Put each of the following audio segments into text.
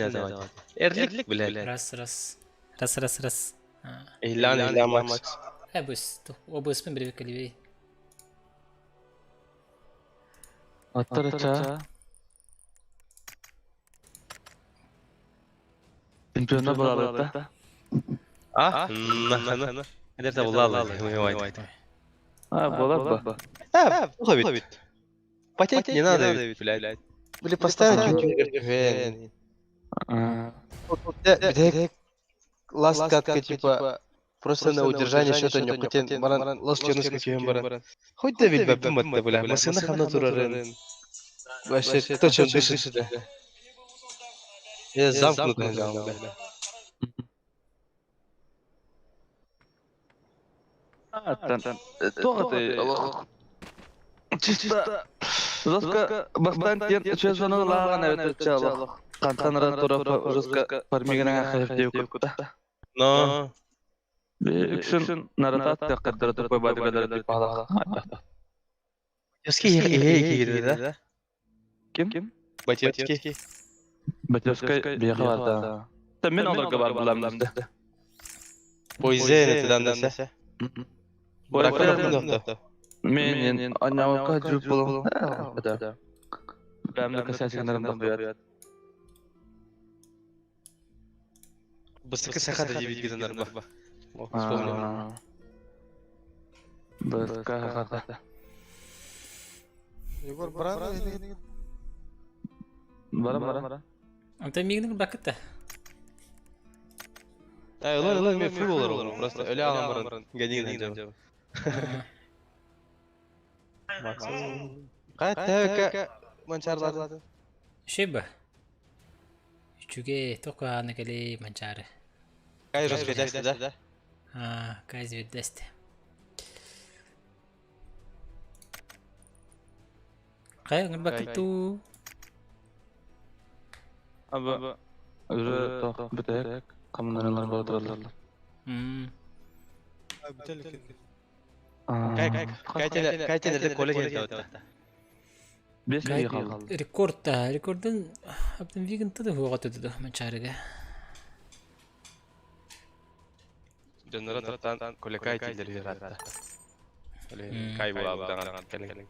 ne zaman? Erlik bile. Раз. İlan Max. O bu ismin bir kelimeyi. Attırıça. Pinçöne bağladı da. Ah, nah. Eder de bulalım. Bolar bu. Bu bit. Патент не надо, блядь. Были поставить кювен. Ласт катка типа просто на удержание счета не хотен баран ласт чёрный кювен баран. Хоть да ведь бабым это, бля. Машина хавна турарен. Вообще кто чем дышит? Я замкнутый зал, бля. Тоғыты, чисто жестко бастан честно лаған өтіртші алақ. Қантаныран тұрапа жестко пармигінің ақайып деу көпті. Но... Үкшін наратат та қырдырды қой бады қадар деп алақ. Батевский егері, да? Кім? Батевский. Батевский беға барды. Мен оларға бар бұламызды. Poizen etiden de se. Bırakalım da. Мен анауға жүріп болым. Бәмді кәсәсенлерімді қояды. Быстыкы сақады дебет кетенлер ба. Вспомним. Быстыкы сақады. Егор, брат, Бара. Anta migning bucket da. Ulan ben full olurum. Просто öyle alamırım. Gelin acaba. Maksimum. Kaç mançarlar. Shiba. Çünkü toka nekali mançare. Kay rozvedeste da. Kay rozvedeste. Kay nggak bucket tu. Abi, öyle tak bitek. Kameralar bağlıdırlar. Kaç tane kolej yaptı. Beş bir kaldı. Rekorddan abdem vegan tadı huğat da mançarega. Canlara tattan kole kayıtları yarattı. Öyle kaybolan kalın.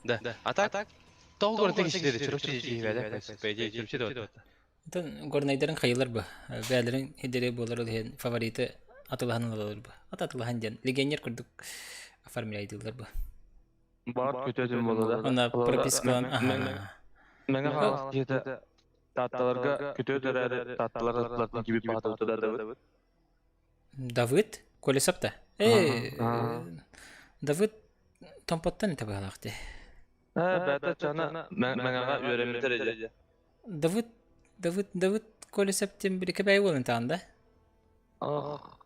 Da. Atak. Doğru tek işleri çırpıcı işleri peyce çırpıcı da. Tan gornayların kayılar bu. Beylerin hedere bolar olan favorite atılahan olur bu. Atılahan jan. Ligenyer kurduk. Farmlaydılar bu. Bağır kötücüm boladı. Ona propiskon. Menge halas jete tatlılarga kötüdürleri tatlılar atlatın gibi pahalı da David. David kolesapta. David tampattan tabahlaktı. Bäde çana menge öğrenmeler ece. David kolesaptın bir kebay olun tanda.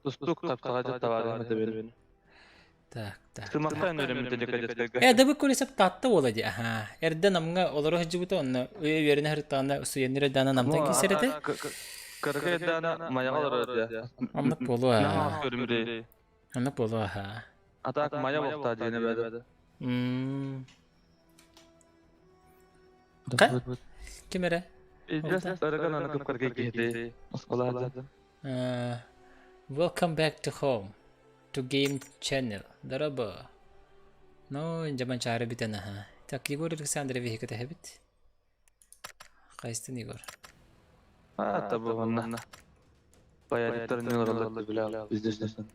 Ustuk kapsağa tavarı beni. Tak. Sırmaktan öğrenmeler David kolesap tatta oladı. Aha. Erden amga olur hacıbıta onunla. Yerine her tanda usuyenlere dana namtan keseredi. Kırkaya dana maya olur ya. Anlık bolu ha. Nama görümde. Anlık bolu ha. Atak maya muhtacı yine bäde. Ka? Kimere? Just aragan ana kırkaya gidi. Oskoladı. Welcome back to home. To game channel. Daraba. No, zaman çare bitene ha. Tak Igor Alexandre vehi kete habit. Kaystin Igor. Tabi onunla. Bayağı editörün ne oralarda bile al. İzlesin.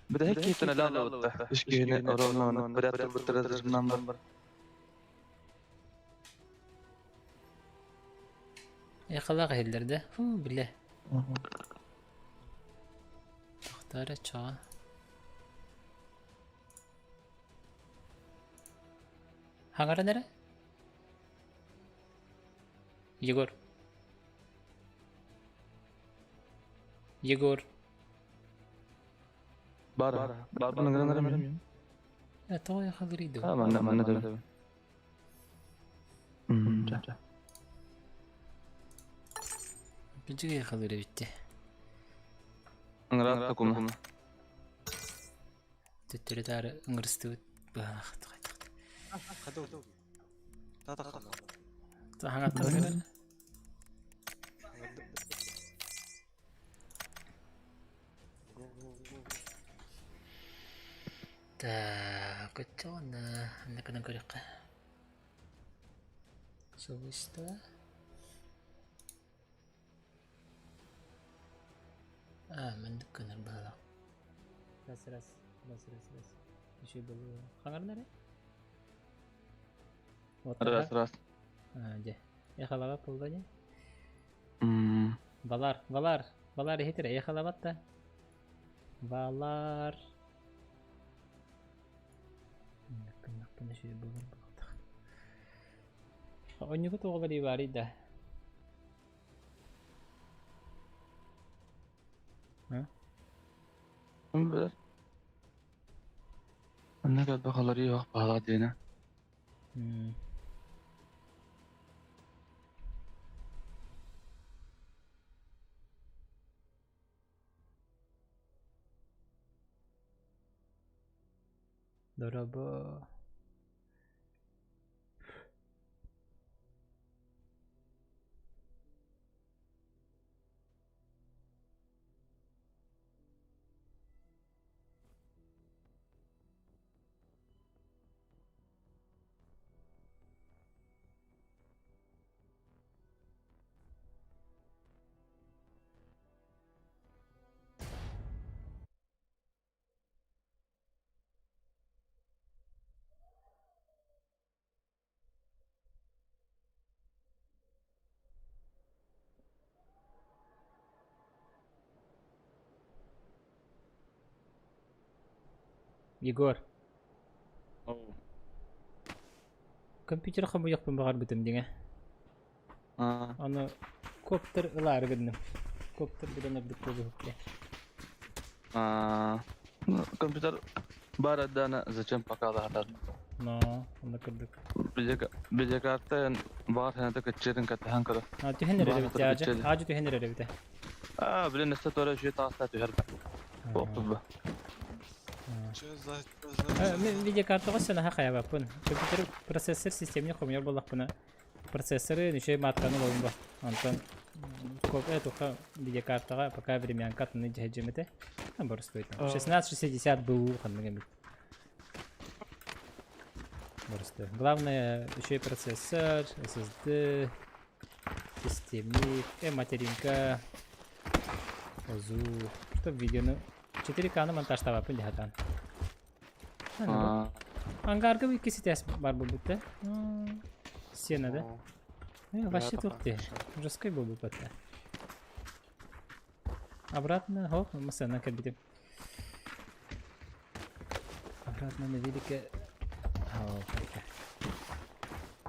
Bir de hekiyetine lala oldu. İşkiyene oranla bir atır bitirir namlar. Yakala hillerde. Bile. Tahtara çağa. Hangara nere? Yegor. Bara nagara mi? Ya to ya khalrido. Manna da. Bici ya khalri bitti. Nagara takum. Tüttürü tarı ıngırıstı bağlaktı. Hadi oldu. Daha da kalma. Tahan attı kadar. Da kacana anak-anak mereka. Sobista. Mendek balak. Ras. Bir şey buluyor. Kangar nerede? Ras. Aja. Ya kalau apa puldanya? Hmm. Balar hitir ya kalau apa? Balar. Kenapa sih belum? Oh ini tuh kalau di bari dah. Hah? Bener. Anne kadar kalori yok pahalı diyene. Dorobo. Igor. Oh. Компьютер kamu yok pembakar betul dingin. Ano kopter lar gandem. Kopter bidan abduk kogu hokke. Компьютер бар adana zачем пока lahtar. No, onu kırdık. Bize kartta var henüz kaçırın katahan kara. Tühenler öyle bitti ağacı. Ağacı tühenler öyle bitti. Bile neste tora şey taasla tüher. Koptu bu. Video kartı olsa ha kaya bakın. Komputer prosesör sistemini koyuyor bolak buna. Процессоры şey matkanı oyun bu. Antan kop это video kartı пока времян катны жежемете. Там бар стоит. 1660 был ханныгами. Просто главное еще и процессор, SSD, системник, материнка, озу, чтобы видео 4К монтаж тавапын дихатан. Ангарга bir iki sitesi var bu bitti. Стена, да? Вообще тут ты. Жесткой был бы пока. Обратно, хоп, мы сына как бы. Обратно на великое.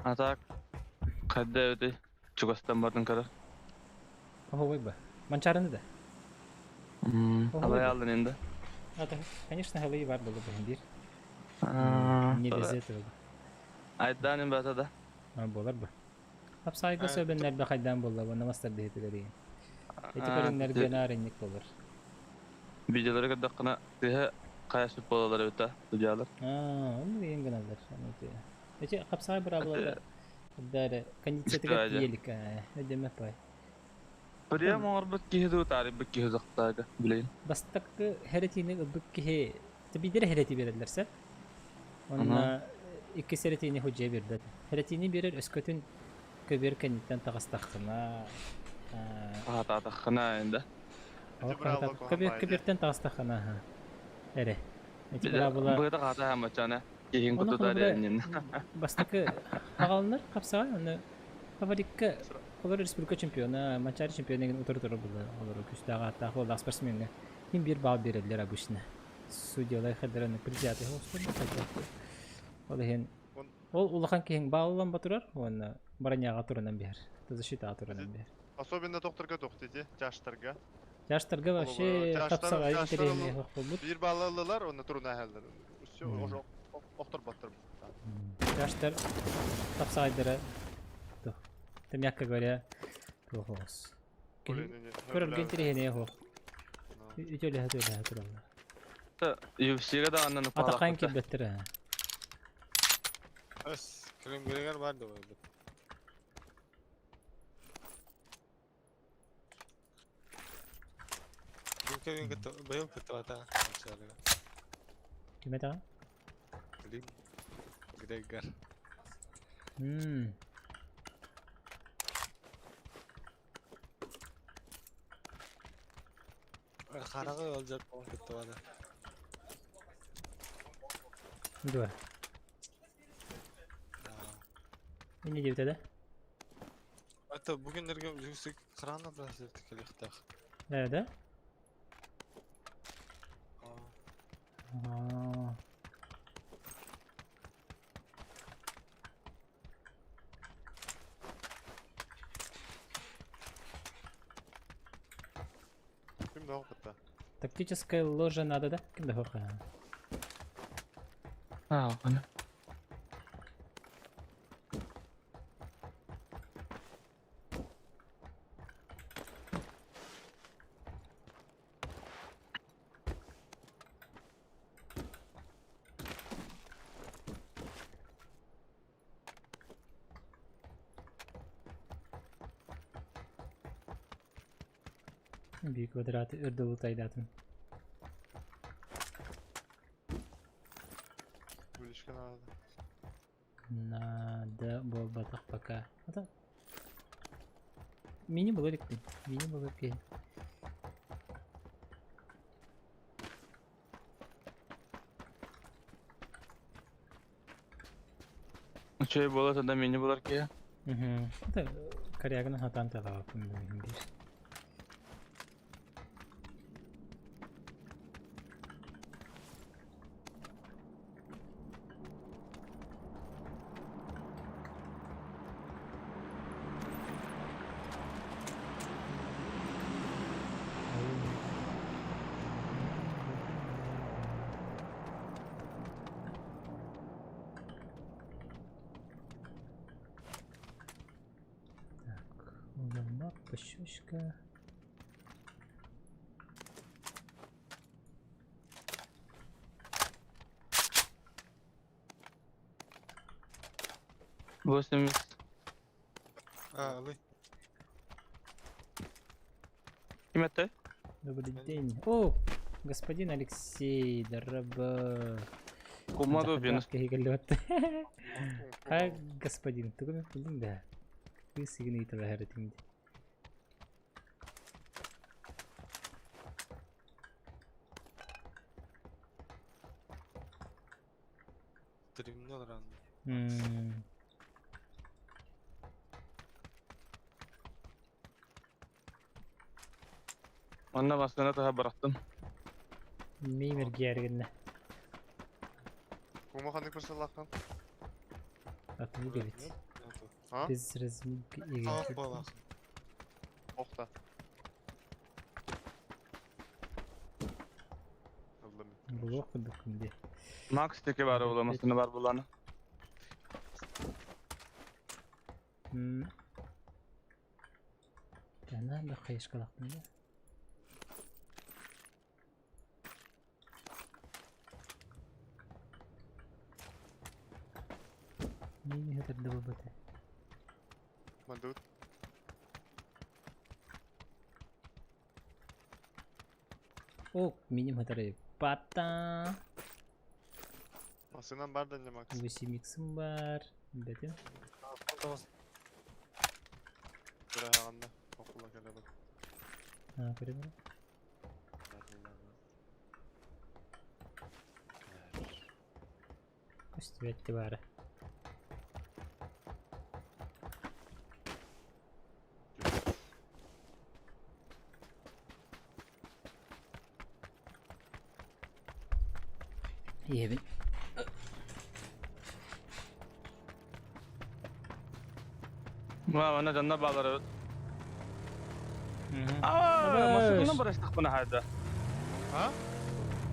Atak kadda öde çugastan bardın kadar. Ого, бы. Манчарны да? Havaya aldın indi. Конечно, Halley var было бы индир. Не без этого. Aydanin bata da. Болар бы. Hap saygı söylenler be kaydan bolla bana master dehetleri. Etikörünler genarınlık olur. Videoları kadakına diye kayasıp bolalar öte tucalar. Onu diyen ganalar. Ece hap saygı beraber dar kanditsiyete diyelik. Ne demek pay. Priya morbut kihidu tarif bir kihidu zaktaga bileyin. Bastak heretini öbük ki tabi dire hereti verirlerse. Ona iki seretini hocaya verdi. Heretini verir öskütün köbür kenditten tağıstakına. Takına indi. Köbürten tağıstakına. Ere. Bu da kata hem açana. Kihin kutu tarihin. Bastak hağalınır kapsağa. Onu favorik Olur Respublika çempiyonu, maçları çempiyonu otur olur. Küstağı hatta kol sportsmenine. Kim bir bal verirler abuşuna. Судьялар хәдәрен председатель хостын кайтты. Ol hen улахан кең баллан батырар, оны броняга турынан бер. Защита турынан бер. Особенно докторга тоқтайды, жаштарга. Жаштарга вообще тапсага интереме хокбут. Bir балалылар, оны турына хәлдер. Все, ошо доктор батыр. Жаштар тапсагайдыра. То. Мягко говоря, плохос. Көрөлгөн терехене хок. Үтөлө туралар. Hatta UFC'ye de anlanıp Атақан келбеттер. Ас, крем грегер бар да böyle. Bugün kötü, bayıl kötü ata. Кім атаға? Крем грегер. Қарағы olacak o kötü ata. Дua. Ini dia betul. Hatta bugünlerge yüksek kırana biraz etkili kıtak. Nerede? Kim de okutta. Тактическая ложа надо, да? Кім де хоқа? Onu. Büyük kvadratı ırdılı taydatın. Bu ilişkin aradı. Надо болбатах пока. Это мини было ли? Мини было ли? Şey bolar da mini bolar ki. Это корягна хатан талап мөһим бир. Пощечка. Восемь. Алый. Kim etti? Добрый день. О, господин Алексей, дорога. Кумаду бинус. А, господин, ты как будем, да? Ты сигнал вахаратинг. Стримне оранды. Onunla başlarına daha bıraktım. Меймер герген. Kuma kandık mısın laktan? Atını gelit. Ha? Biz rezmik Ah egetir. bala. Okta. Блок докумде. Max teki var olamasını var bulanı. Ana da kayış kalaqtım ya. Neyini hatırda bu bata? Madut. О, миним hatırı. Pata. Asından bar dönce Max. 8x'im var. Dedim. Buraya hağında. Okula gele bak. Ha, böyle mi? Üstüvetti bari. İyi bin. Bana canına bağlar. Masakıldan barıştık buna hayda. Ha?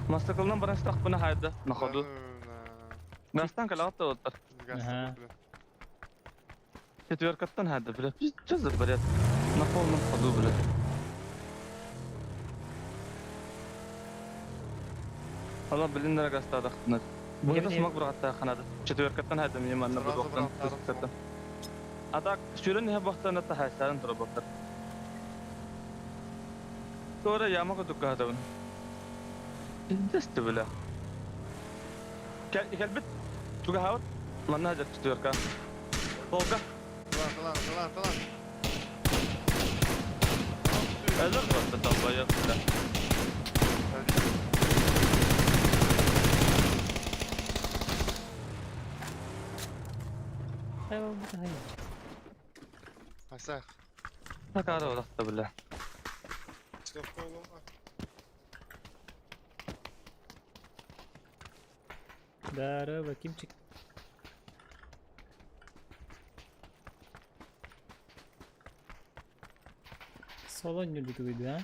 Masakıldan barıştık buna hayda. Nahodu. Nastan kalaat da otur. Четверкаттан hayda bile. Biz cazır bile. Naholun hodu bile. Allah bilinlere gastadık. Bu da smoke bıraktı kanadı. Четверкаттан hadi benim anne bu doktan kıskattan. Atak şuran ne baktan da hasan tura bakar. Sonra yamağa dukkadı bunu. Just böyle. Gel bit. Tuga havat. Mana hajat четверка. Polka. Talan. Hazır battı tabaya. Tamam bu hayır. Asa. Takara olaktı bile. Çıkıp koydum. Dara bakayım çık. Sol oynuyorduk gibi ha.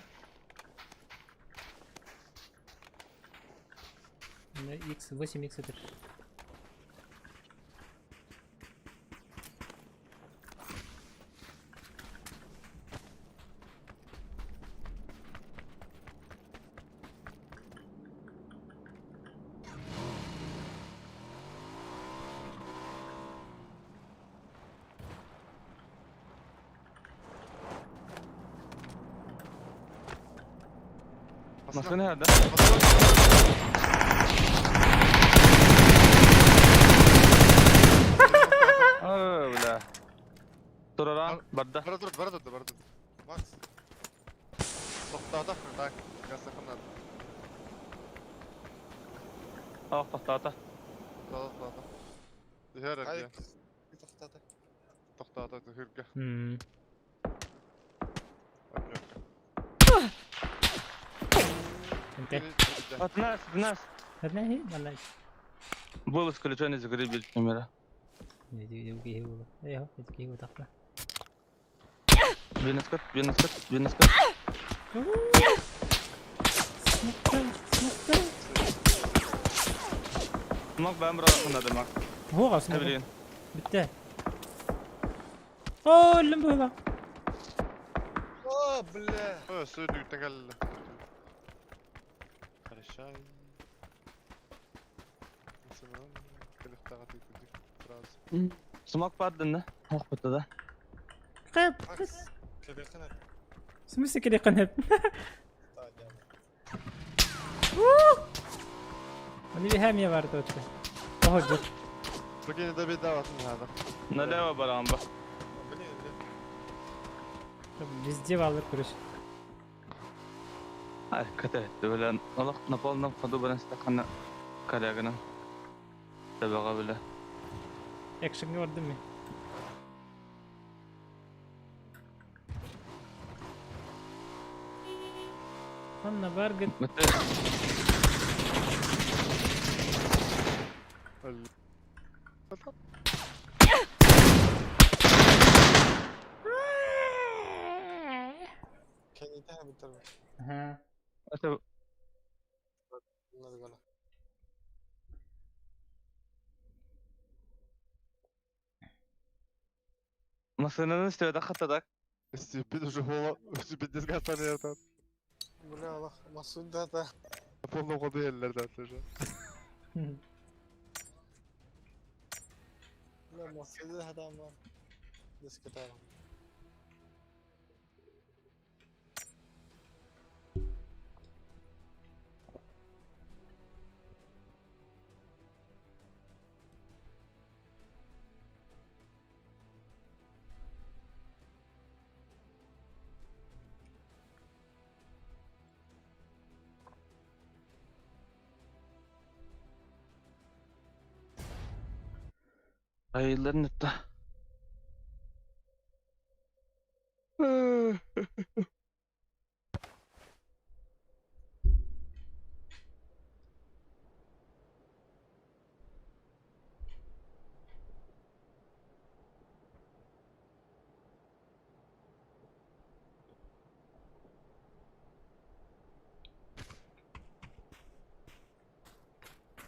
Ne X 8X это. Nasıl nerede? Öyle. Duraran barda. Barada. Max. Toxtada, tak. Gasakınlar. Ah tahta. Toxtada. Diğer ya. Toxtada hırga. Okey. Нас. Hadi ne? Vallahi. Был исключен из игры без камера. Ne diyor ki bu? Eyvah, ne diyor bu takla. Винескот. Smoke. Смог ben bıraktım dedim bak. Bu kalsın. Ne bileyim. Bitti. Oğlum bu bak. Oh, бля. Söylüyor tekel. Хорошо. Mesela kılıkta atıyorduk biraz. Смог паддın ne? Hok bitti de. Kıp. Kılıkına. Смысл كده قنب. Hani bir hem ya vardı orada. Oha. Bugün de bir davatım hadi. Ne deva baran bak. Везде валыр kuruş. Ay kate etti böyle. Allah Napol'dan kodu bana istakana karagına. Tabağa bile. Action gördün mü? Anna var git. Mete. Kendi de bitirme. Ha. Mete. Bunları böyle. Masanın üstüne de katadak. Степид уже было, степид дискатаны этот. Бля, Allah, Масуда да. Полно ходу yerlerden sonra. Bля, Masuda adam var. Diskatara. Hayırların etti.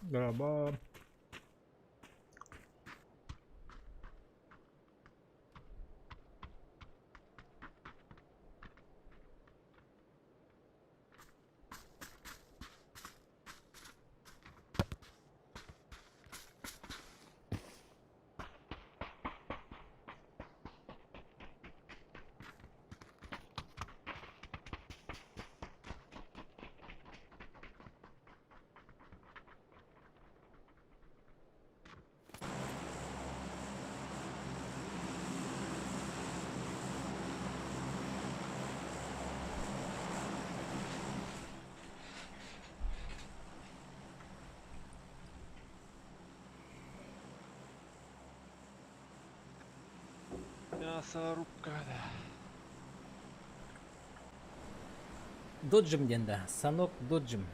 Merhaba. Мясорубка, да. Доджим денді. Санок доджим.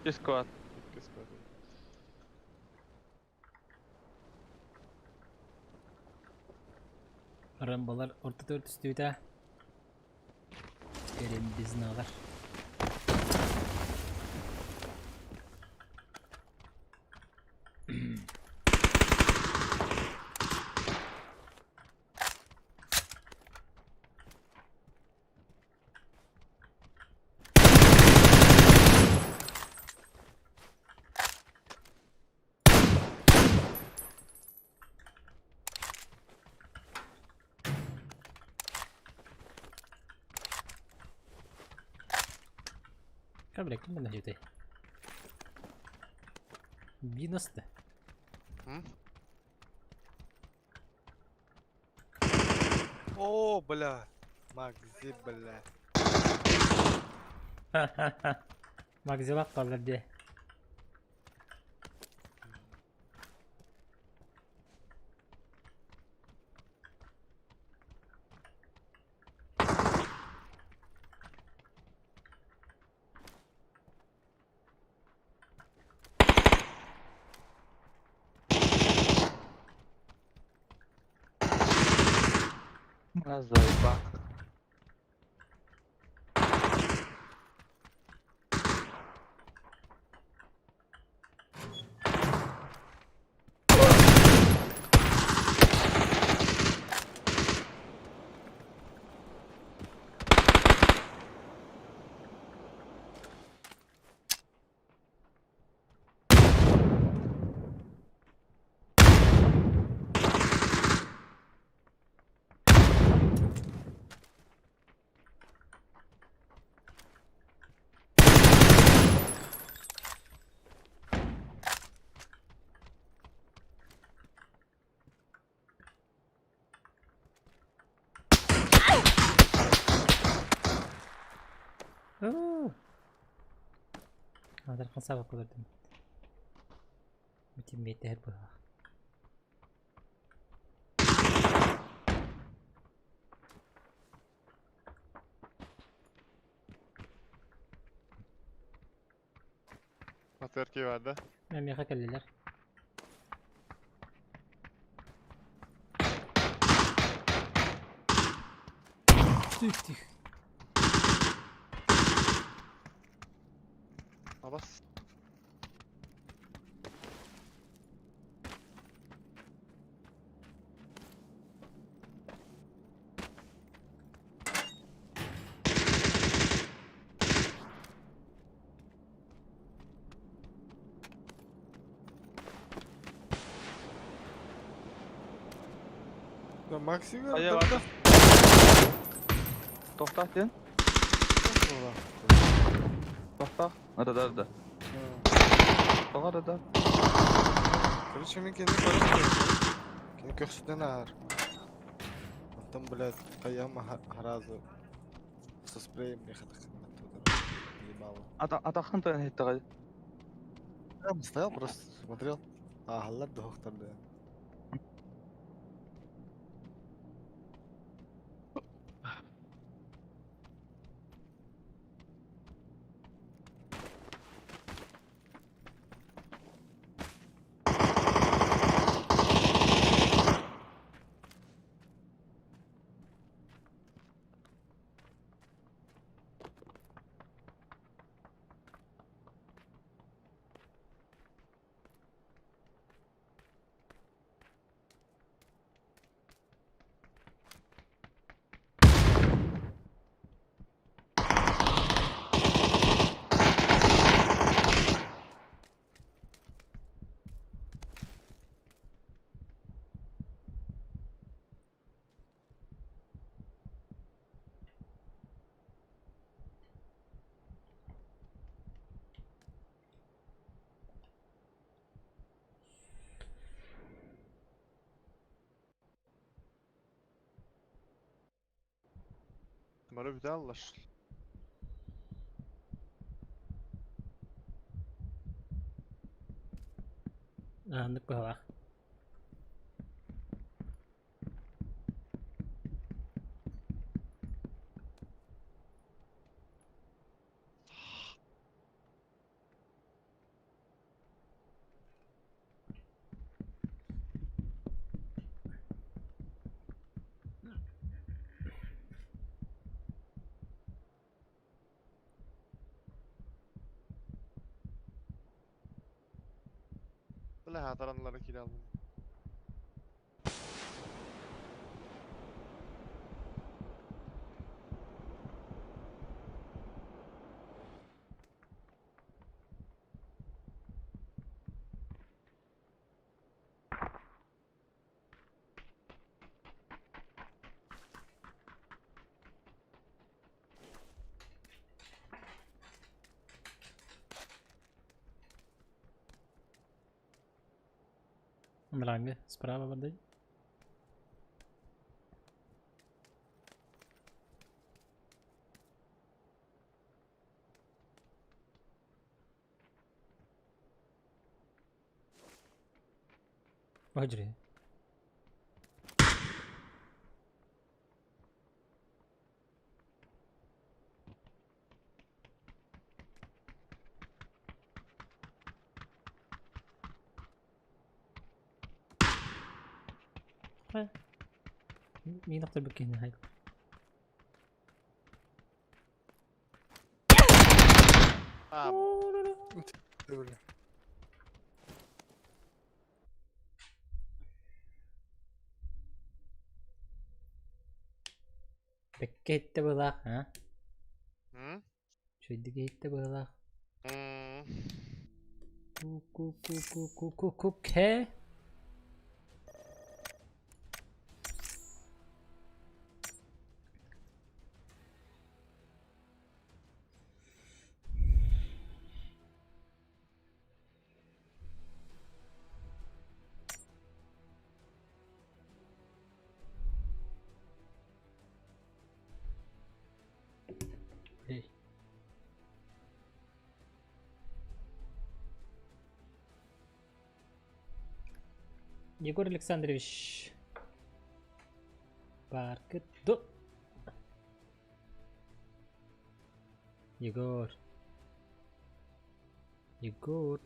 Дисквад. Rambalar orta dört üstü de. Gelin biz nalar. Kan bıraktım ben de ciddi. Bir nasıl? О, бля. Магзи, бля. Magzi bak kalır diye. Azayba. Ada kan sabak kalır dedim. Bütün meter bu. Atarki vardı. Ben mi yakalırlar? Tüh. Alas. Ya Maxi var. Aya var. Toxtaq den. Toxtaq. Arada. Arada. Короче, мен kendi karıştırıyorum. Kendi köksüden ağır. Потом, блядь, каяма харазу. Со спреем ехать оттуда. Ебало. Атахан тагын хеттагы. Я стоял, просто смотрел. Ағалар доктор, да. Bana bir daha anlaş. Anlık bir hava. Böyle hatıranları kiraladım. Мранга, справа воды. Ваджри. مين اكتر بكين هاي Öyle. بكيت بلاخ ها Hı? شو دقيت بلاخ Hmm. كو كو كو كو كو كو كو كي Егор Александрович Баркетто. Егор. Егор.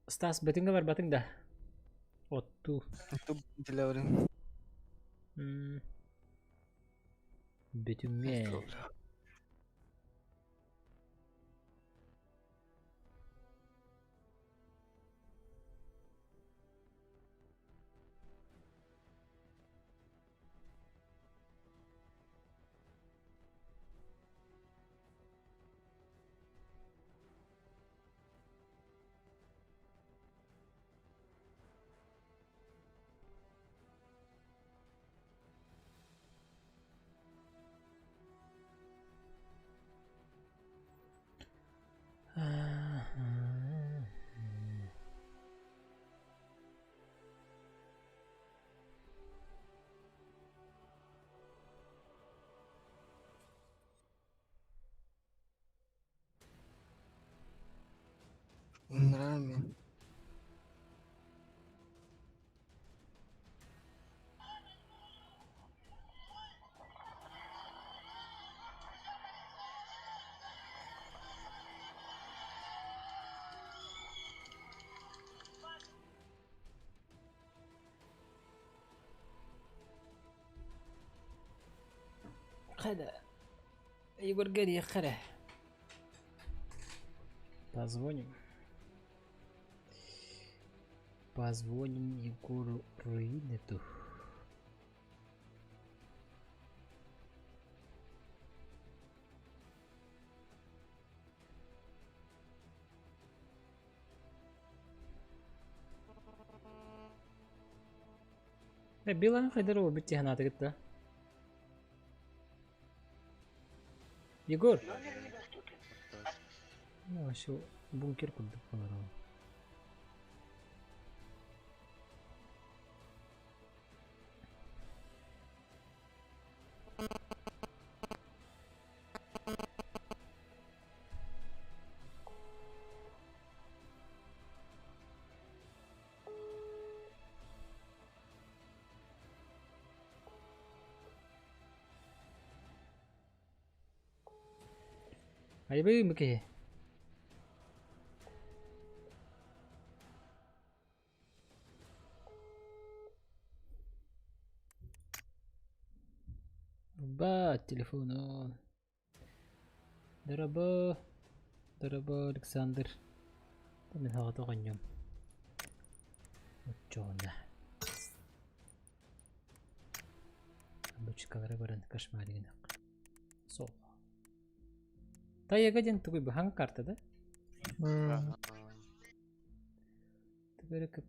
Stas betting var betting dah. Ottu. Itu dilaurin. Bettingnya. Rame. Kada. Егор Гарри, хара. Позвоним. Позвоним Егору Руинету. Bilang kadar o bitti hanata gitti. Егор. Ну, еще бункер куда поморал. Ayo begini. Ба, телефон он. Дорого Александр. Там я готов конем. Вот что он да. Обычка выбран кошмарина. Сол. Та я гаден такой баханг карта, да? Теперь как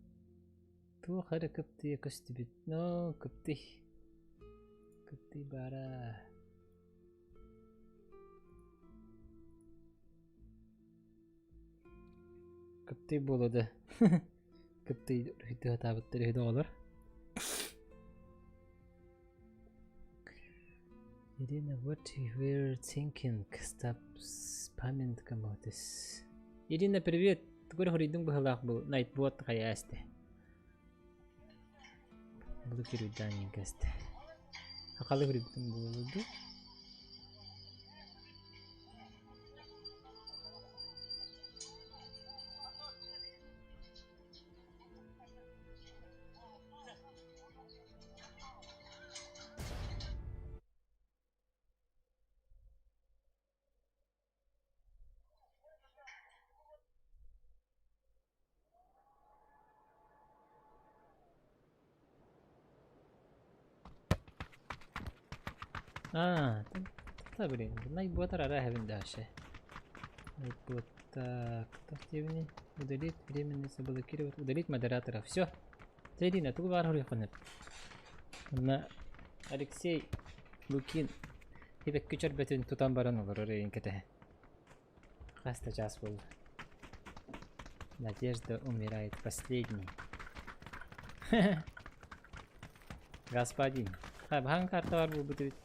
то харакап ты костюбит, но как ты бара. Как ты было да? Как ты это табут $3. Irina, what you were thinking? Stop spamming about this. Irina, привет. Такой хоридун бахалах был. Nightbot хаясте. Блокируй данные гасте. Акалы хоридун булду. Блин, Nightbot рара дальше. Nightbot так, активный, удалить временно заблокировать, удалить модератора. Все. Ирина, ты говоришь, на Алексей Лукин. Тебе кучер бетин тутан баран olur oraya inkete. Хаста час был. Надежда умирает последний. Господин. Бахан карта var bu bitirit.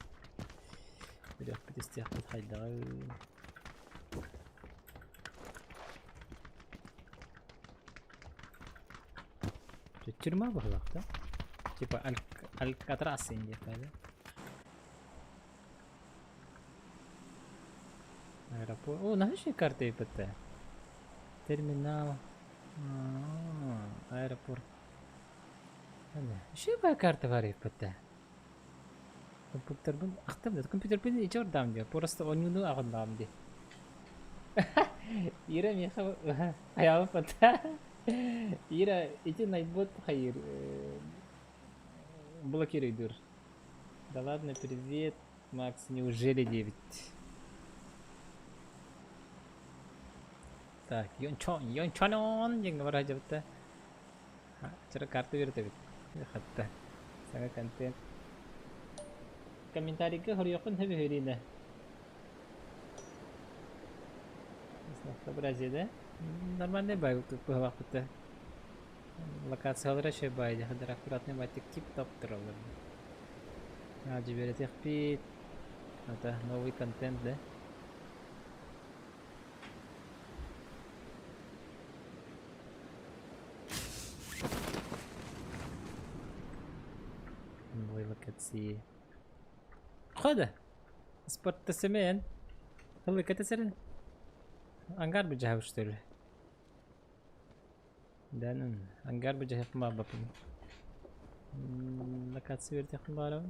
Biraz bir istihbarat haydağı. Türme bakılakta. Tipa Alcatraz ince böyle. Aeroport. O nasıl şey kartı yapıttı? Terminal. Aeroport. Hani şey var kartı var yapıttı. Компьютер был. Ах там, это компьютер был и чёрт там где. Просто он не а там где. Ира меха. Я пата. Ира, эти найбот хайр. Блокируй дур. Да ладно, привет, Макс, неужели 9? Так, Йончон, я говорю, это. Вчера карту вернуть. Хатта. Сага контент. Комментарий к хорьёкун хэби хөринэ. Разнообразие, да? Нормальный бай тут по вакытта. Локациялар шей бай, хәдер аккуратный батик тип-топ торалар. Жиберет бит. Это новый контент, да? Новые локации. خده سبورت سمين هلا كتسرن انقار بجهه وشتري دانن انقار بجهه ما بكم لكات سوير تخمارو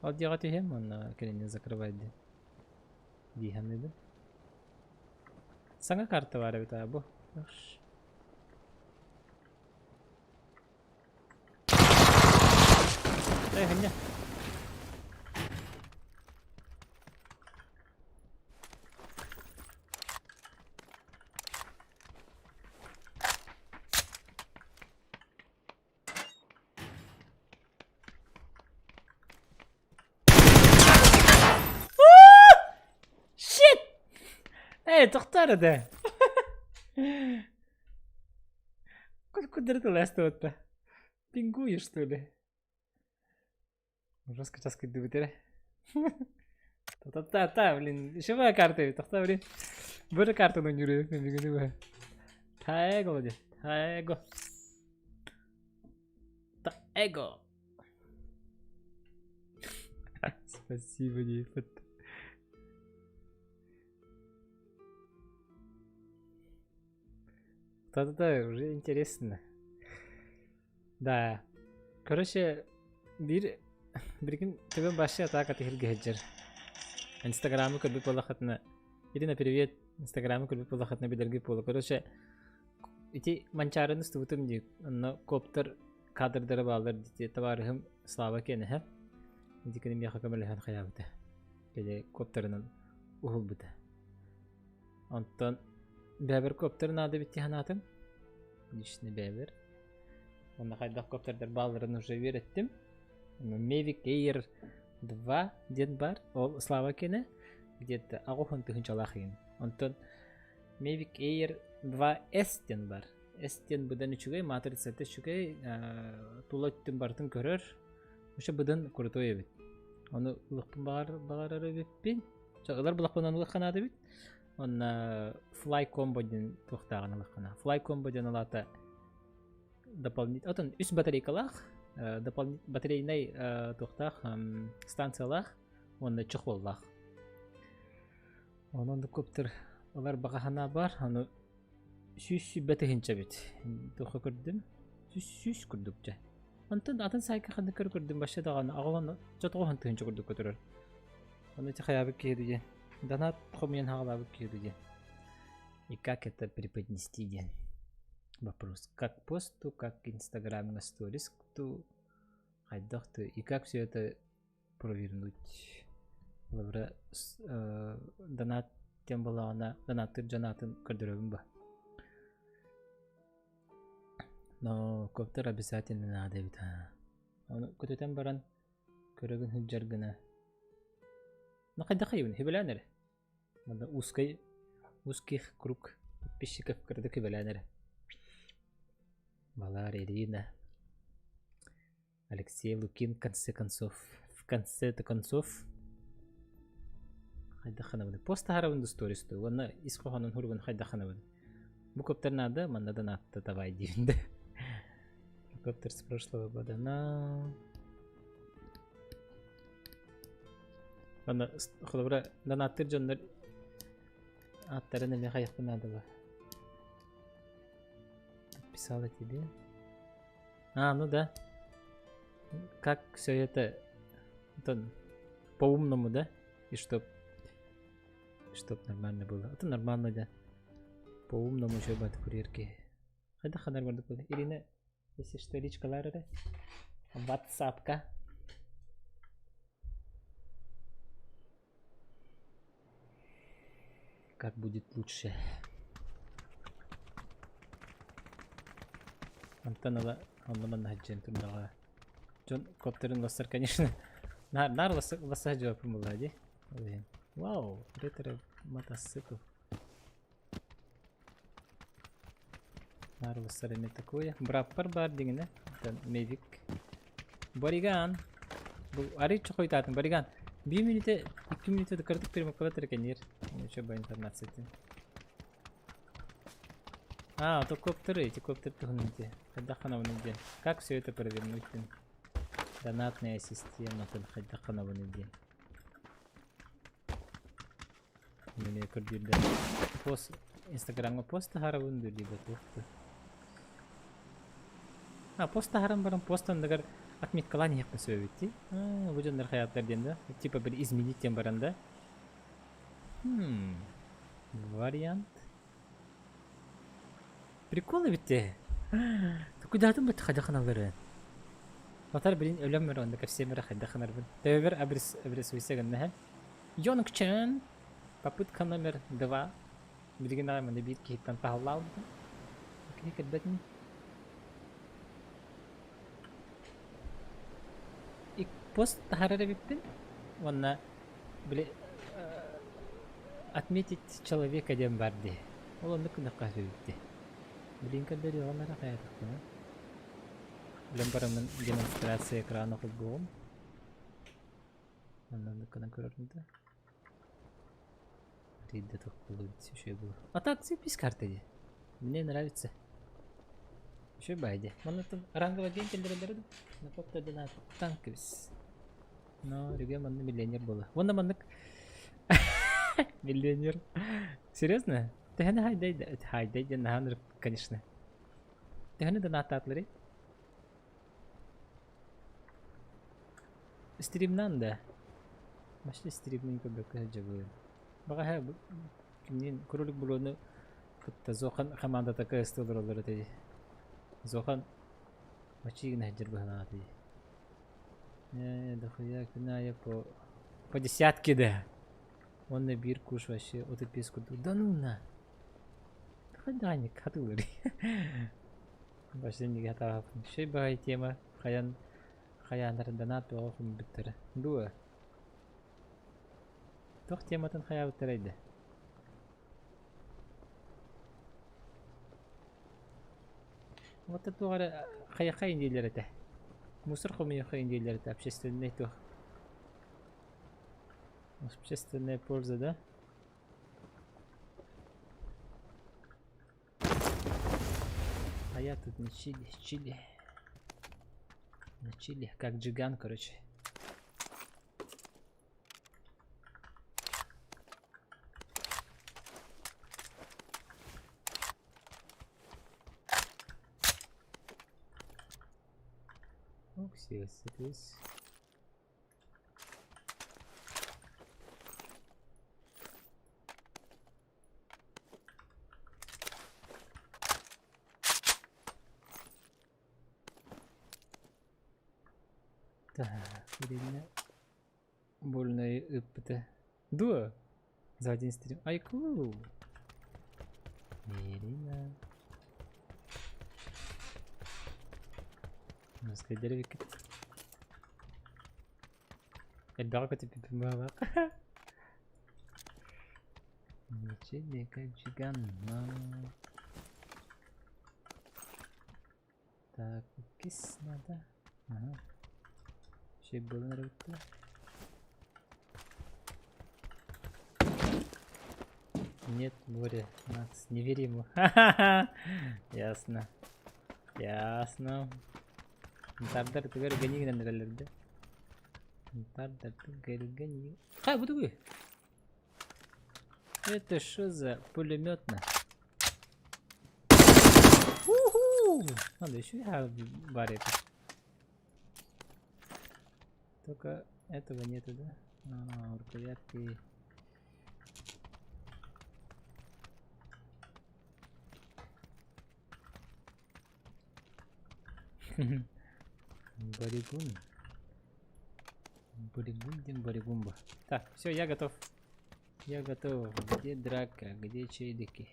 اوديغتي هم انا كني ذكر بعد دي هم سانغا كارت واره بتا ابو هنيا تختار ده. Куда ты ластот-то? Пингуешь, что ли? Жестко таскать дубитера. Та, блин, еще моя карта, та, блин. Боже, карту на нюре, не бегу. Таэго, вроде. Таэго. Таэго. Спасибо, Дипот. Да, уже интересно. Да. Короче, биркин тебе баши атака тихилге хеджер. Инстаграмы көрбі полахатна. Ирина, привет. Инстаграмы көрбі полахатна бидерге полу. Короче, ити манчарын стутым дейік. Анна коптер кадрдары балдар дейті. Табарығым слава кені хеп. Дикенем яқа көмеліген қаябыды. Келе коптерынан ухыл бұды. Онтан бәбір коптерін ады бітті ханатым. Лишний бәбір. Онда қайдақ коптердер балдарын уже вереттім. Mavic Air 2 ден бар. Ол слава кені. Где-то ағуын түхінчалақ ең. Онтан Mavic Air 2S ден бар. S ден бұдан үшігей, матрицаты үшігей тулаттың бартын көрір. Оша бұдан крутой бит. Оны ұлықпын бағарары бітпен. Олар бұлақпынан ұлыққанады бит. Оны Fly Combo ден тұқтағын ұлыққана. Fly Combo ден ұлата дополнительный. Отын үш батарейкалақ. Батарейнай тұқтақ станциялақ. Оны чықоллақ. Онында көптір олар бағахана бар. Оны сүс бәтігінші бит. Тұқы көрдім. Сүс көрдік жа. Онтан атын сайқа қанды көрдім башы дағаны ағыланы жатуған түгінші көрдік көтірір. Оны те қаябы кейді ден. Донат құмен ағылабы кейді ден. И как это преподнести ден? Вопрос. Как посту, как инстаграм на сторис, кто хайдахту. И как все это провернуть? Лавра донат тем была она донаты джанатын көрдірігім ба. Но коптер обязательно надо ведь. Он көтөтен баран көрөгүн хүджаргына. Но кайда кайын хибеланер. Мында узких круг подписчиков көрдө хибеланер. Балар Ирина. Алексей Лукин в конце концов. Кайда ханабын. Поста харавын стористы. Оны искоханын хургун кайда ханабын. Бу коптер надо, манда донатты давай деймді. Коптер с прошлого года на... Ладно, холобра донаттыр жондар аттарын эме каяктан надо. Писала тебе. Ну да. Как все это по-умному, да? И чтоб нормально было. Это нормально, да. По-умному еще бат курьерки. Хайда ханар барды было. Ирина, если что, личкалары да? Ватсапка. Как будет лучше? Антонова, он нам находит туда. Джон коптерин лассар, конечно. Нар лассар джоп мулади. Вау, ретро мотоцикл. Нар лассар не такое. Браппар бар дигне. Mavic. Бориган. Ари чохой татан бориган. 1 минуте 2 минуте да картук перема калатер кенир. Ничего ба информация. То коптеры, эти коптеры тухнете. Хадахана вынуден. Как все это провернуть? Донатная система, хадахана вынуден. Мне курдюрда. Пост Инстаграмга поста харавын дурди готовты. Поста харам барам постан дагар отметкалар не yapma söyledi. Bu canlar hayatlarında типа bir изменить тем баранда. Вариант. Приколы ведь. Ты куда там хадаханалары? Батар блин ölüm var onda кавсемера хадаханарбын. Тәвер абрис висегеннәһә. Йонкчан. Попытка номер 2. Билгенә менә битки тан тахлау. Кликет бетни. Пост тахарары биппин. Онна биле отметить человека дем барды. Он на кафе. Блин, когда дело на рахает. Лембарамын демонстрация экрана футболом. Аннан на көрөрүндө. Ридде токулу еще было. А так цепись карты. Мне нравится. Еще байде. Монитор ранговый день телевизора. На попта донат танквис. Но ребята манны миллионер было. Вон на маннык. Миллионер. Серьезно? Ты хана хайдай на ханр, конечно. Ты хана донат атлери? Стримнан да. Машли стримнин көбөккө жабы. Бага ха кимнин көрөлүк болону кытта зохан команда такая столдоролор эти. Зохан мачигна жирбана эти. Дохуя кная по десятке да. Он на бир куш вообще от эписку. Да ну на. Хаданик хатулри. Вообще не готов. Шей багай тема. Хаяндар донат офун биттер. Дуа. Тох тематын хая биттерейди. Вот это говоря, хая индейлер это. Мусор хумия хая индейлер это общественный то. Общественная польза, да? А я тут на чили. На чили, как джиган, короче. Yes, it is. Так, время больно это. Да. За один стрим. Ай, клу. Ирина. Наследили векет. Эльбарка тебе помогла. Ничего, как джиган. Так, кис надо. Ага. Şey bölümlere bitti. Нет, Боря, Макс, не вери ему. Ясно. Ясно. Тардар ты говоришь, гони на нерелерде. Тардар ты говоришь, гони. А, буду вы. Это что за пулеметно? Уху! Надо еще я баре. Только этого нету, да? Рукоятки. Баригун. Баригундин баригумба. Так, все, я готов. Я готов. Где драка? Где чайдики?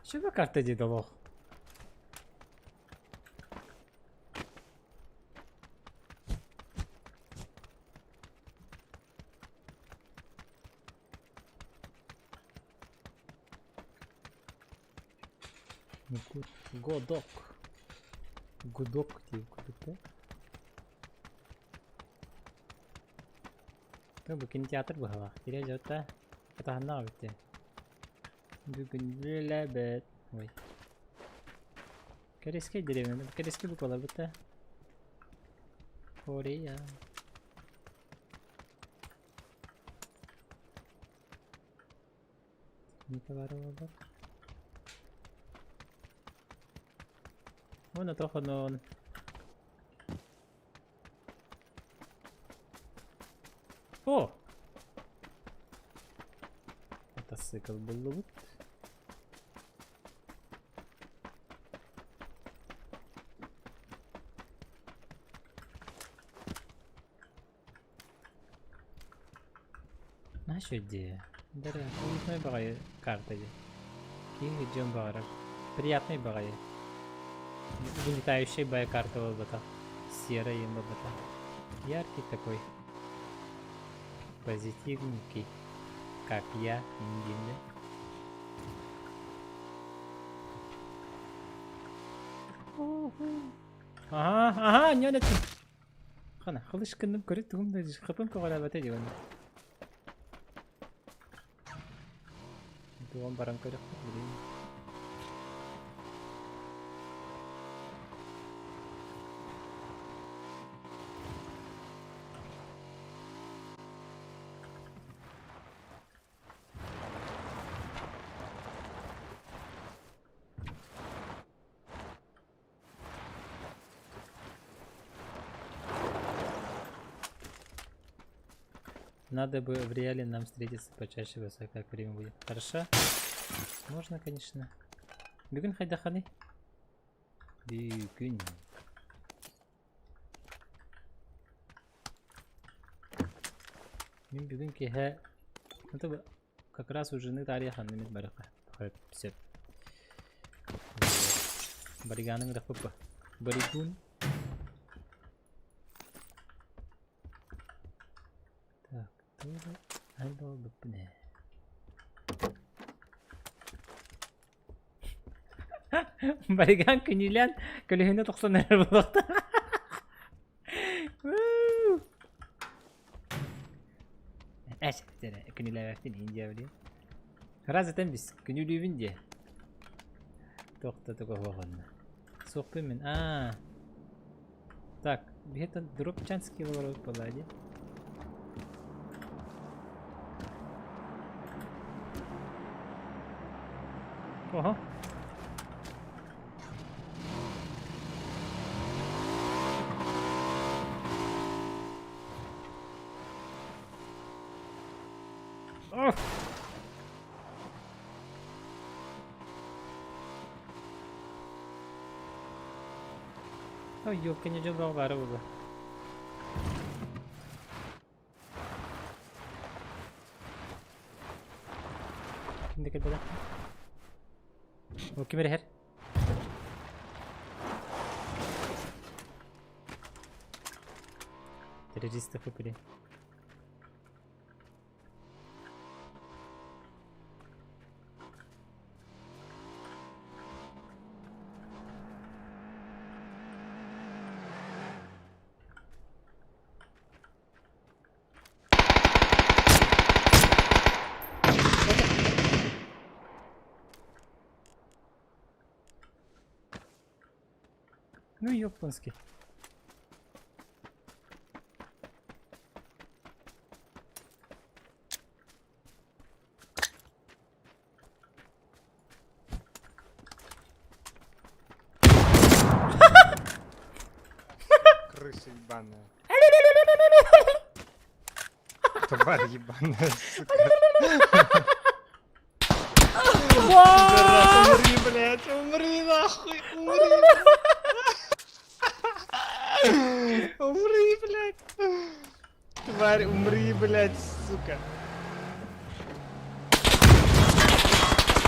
Чего карта дедолох? Годок. Гудок типа. Как бы кинотеатр был, перейдет-то. Это она ведь. Лебед. Ой. Корейская деревня. Корейский буквала будто. Корея. Не товаровал. Вон это он. О! Мотоцикл был лут. Наша идея. Да, уютная багай карта. Кинг джем багай. Приятный багай. Вылетающая боя карта вот серая им вот яркий такой, позитивненький, как я, индийный. Ага, не надо. Хана, халыш кеннем көрет тугум да хапым кагала бата дигән. Тугам баран көрет. Надо бы в реале нам встретиться почаще, как время будет. Хорошо? Можно, конечно. Бүгін қайда қаны? Бүгін. Мен бүгін кеге... Это как раз у жены Дарья ханымет барыға. Псеп. Бариганың рақпы. Баригун. Handle the pin. Бариган күнилен көлігіне 90 нәрі болықты. Әш, күнилен әқтен Индия білейін. Раз етен біз күнилуівін де. Тоқтаты қоғығынна. Соқпы мен. Так, бігеттен дроп чанский болар болады. Ого. Ох. Ой, ёпка, не жолдал бары болды. Кімді келді? О, кемер her. Terörist yapıp Ну ёпанский. Крыса ебаная. Тварь ебаная, сука. Умри, блядь, умри нахуй, умри. Умри, блядь. Тварь, умри, блядь, сука.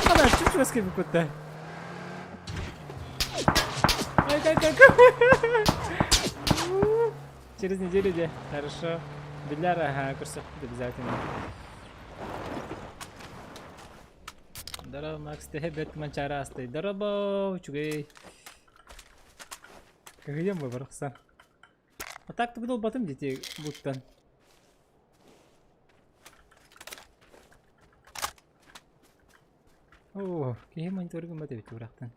Она что вас как будто? Через неделю, где? Хорошо. Беляра, ага, курсов обязательно. Здорово, Макс, ты бет манчарастый. Здорово, чугей. Как идем мы, Бархсан? А так ты был потом детей, будто. О, какие мониторы мы это ведь урахтан.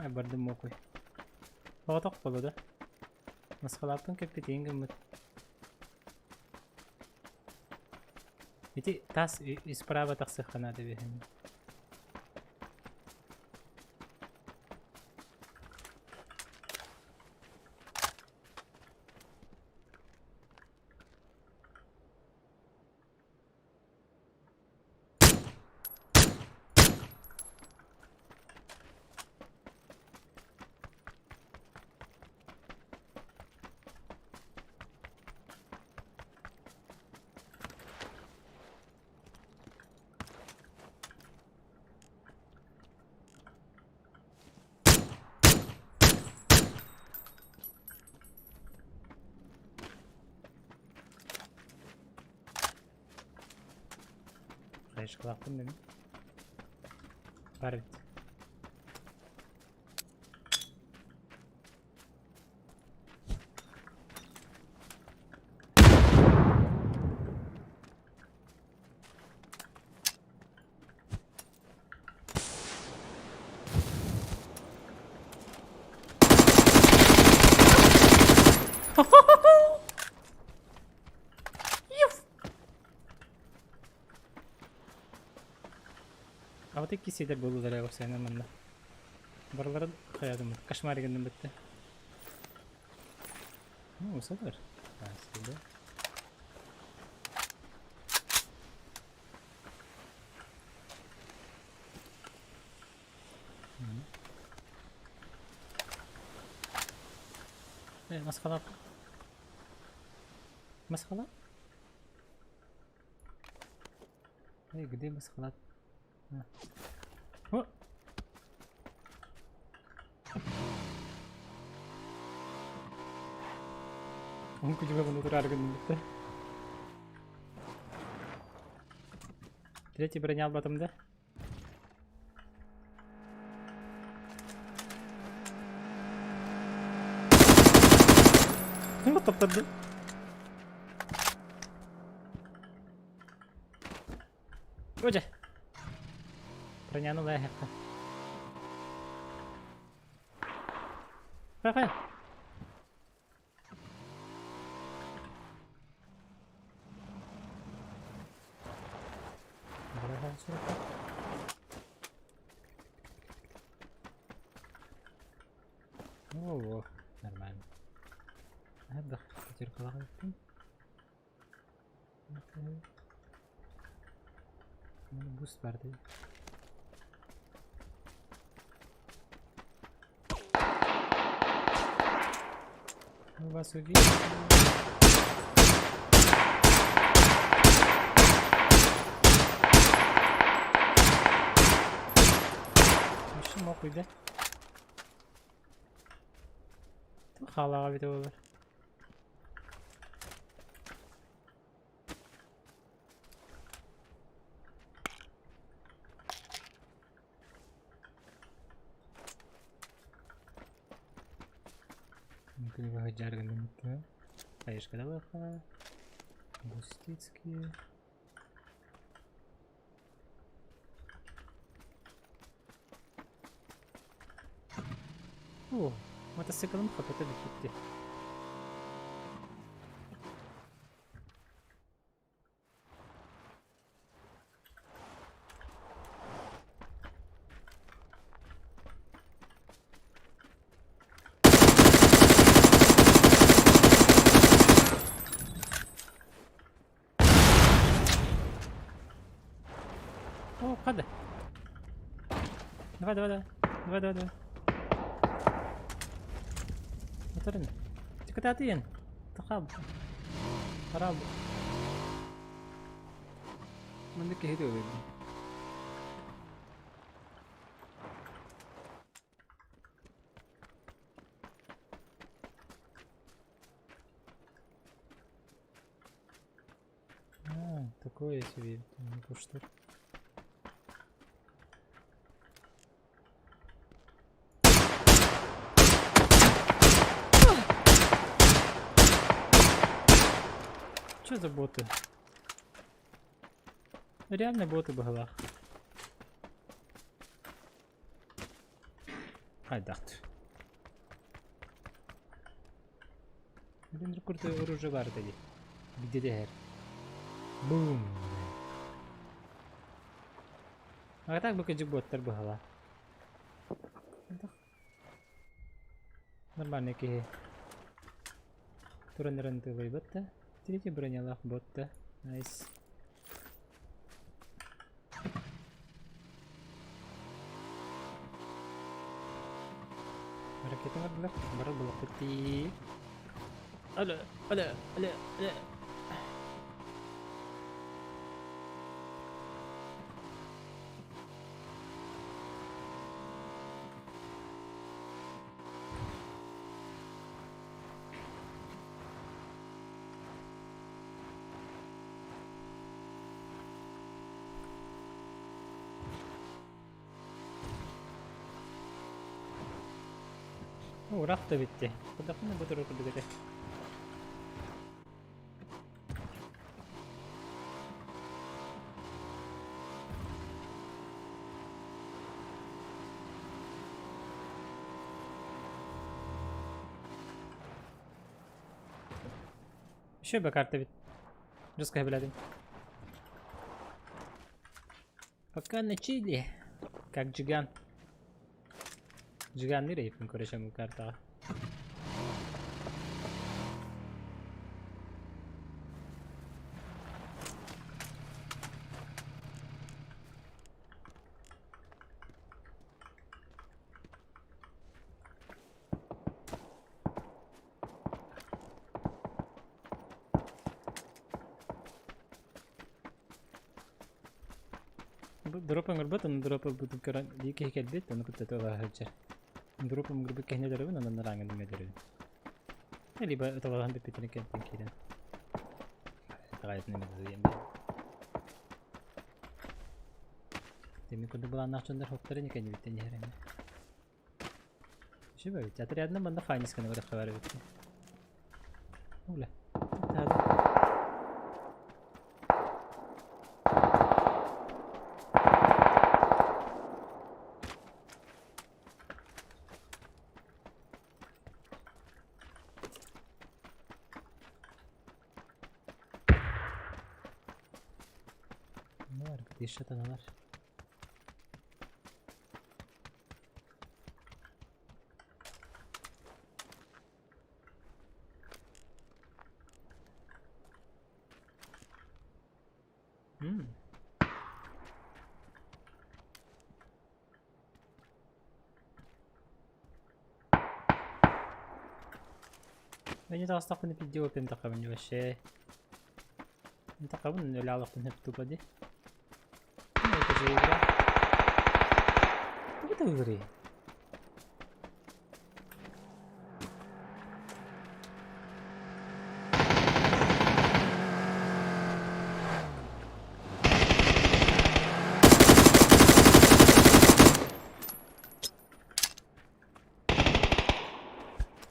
Бардым мокой. Фоток было, да? Масхалаптың капитен гіммет. Ведь тас исправа тақсыққа надо бейхен. Kayış kılaktım dedim. Var. А вот такие сидят было залево все нормально. Барларын hayatım кошмар егеннен бетте. Ну, супер. Спасибо. Маскалап. Маскалап? Эй, где маскалап? О! Он куда внутрь аргумента. Третий броня об этом, да? Ну, топ-топ. Оля! Броня новая херка. Ха-ха! О, нормально. Отдох, теперь полагаю. Буст барды. Мы вас увидим. Еще мог уйти. Халага бит olur. Mungkin juga hajar kan gitu. Kayak sekali apa? Бустицкие. О, мотоциклом хапета битти. О, хады. Давай. Моторин. Тихо ты отъен. Тахаб. Хараб. Мандык хидо беби. Такое себе. Ну что? Что за боты? Реально боты в головах. Ай, дахт. Блин, рекорды оружия var dedi. Где дехер? Бум. А так бы каджик боттар в головах. Нормально ки. Туран-ран ты выбот-то. Третий бронялах ботта. Найс. Ракета набрала. Барабала пути. Аля. Uğrak da bitti. Bu da ne budur okuduk. Şu be kartta bit. Русская блядь. Пока на чили. Как джиган. Джиган не рейфим, короче, ему карта. Дропа ngurbat, дропа butuh keran di kehkebet, dan aku tahu lah aja. Дропа ngurbat kehnya dari mana nerangan dengan dari. Ini bah tahu lah hampir pitnya kehnya kira. Terkait nih mazuyem. Demi kudu bulan nakçınlar hokları kehnya bitnya herhalde. Şu böyle teatr adına bana finance kanı var haber bitti. Ola. Tabii. Dehşet analar. Bence de aslında bunu video yapayım takımın ya şey. Takımın öyle alıp hep topladı. Apa tu beri?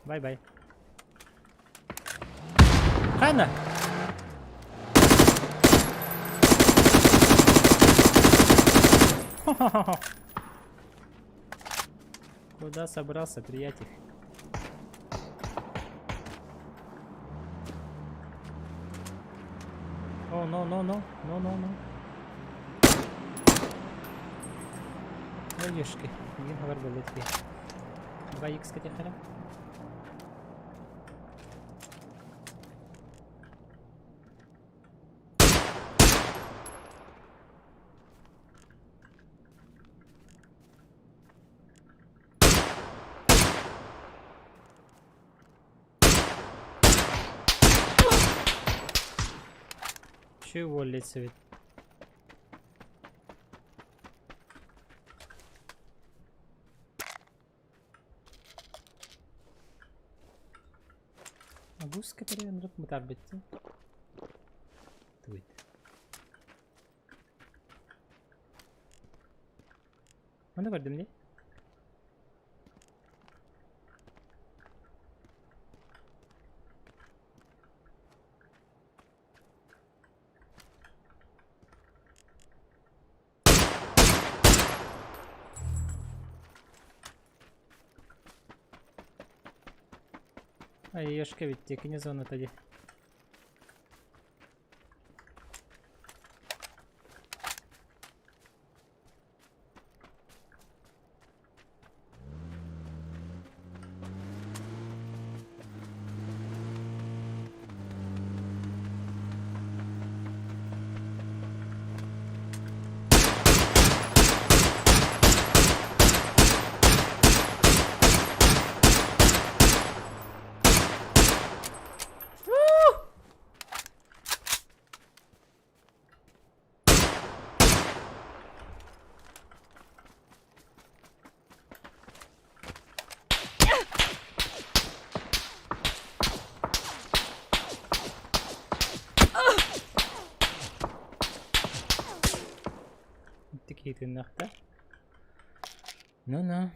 Bye bye. Kana? Куда собрался, приятель? О, no. Ой-ешки, один хабар болетки. 2х катехара. Чего лицевит? Абус, который он мутабитти. Твит. Mana gördüm ne? Ay yoshka bitti, ikinci zona тоді. Такие нахта. Ну-ну.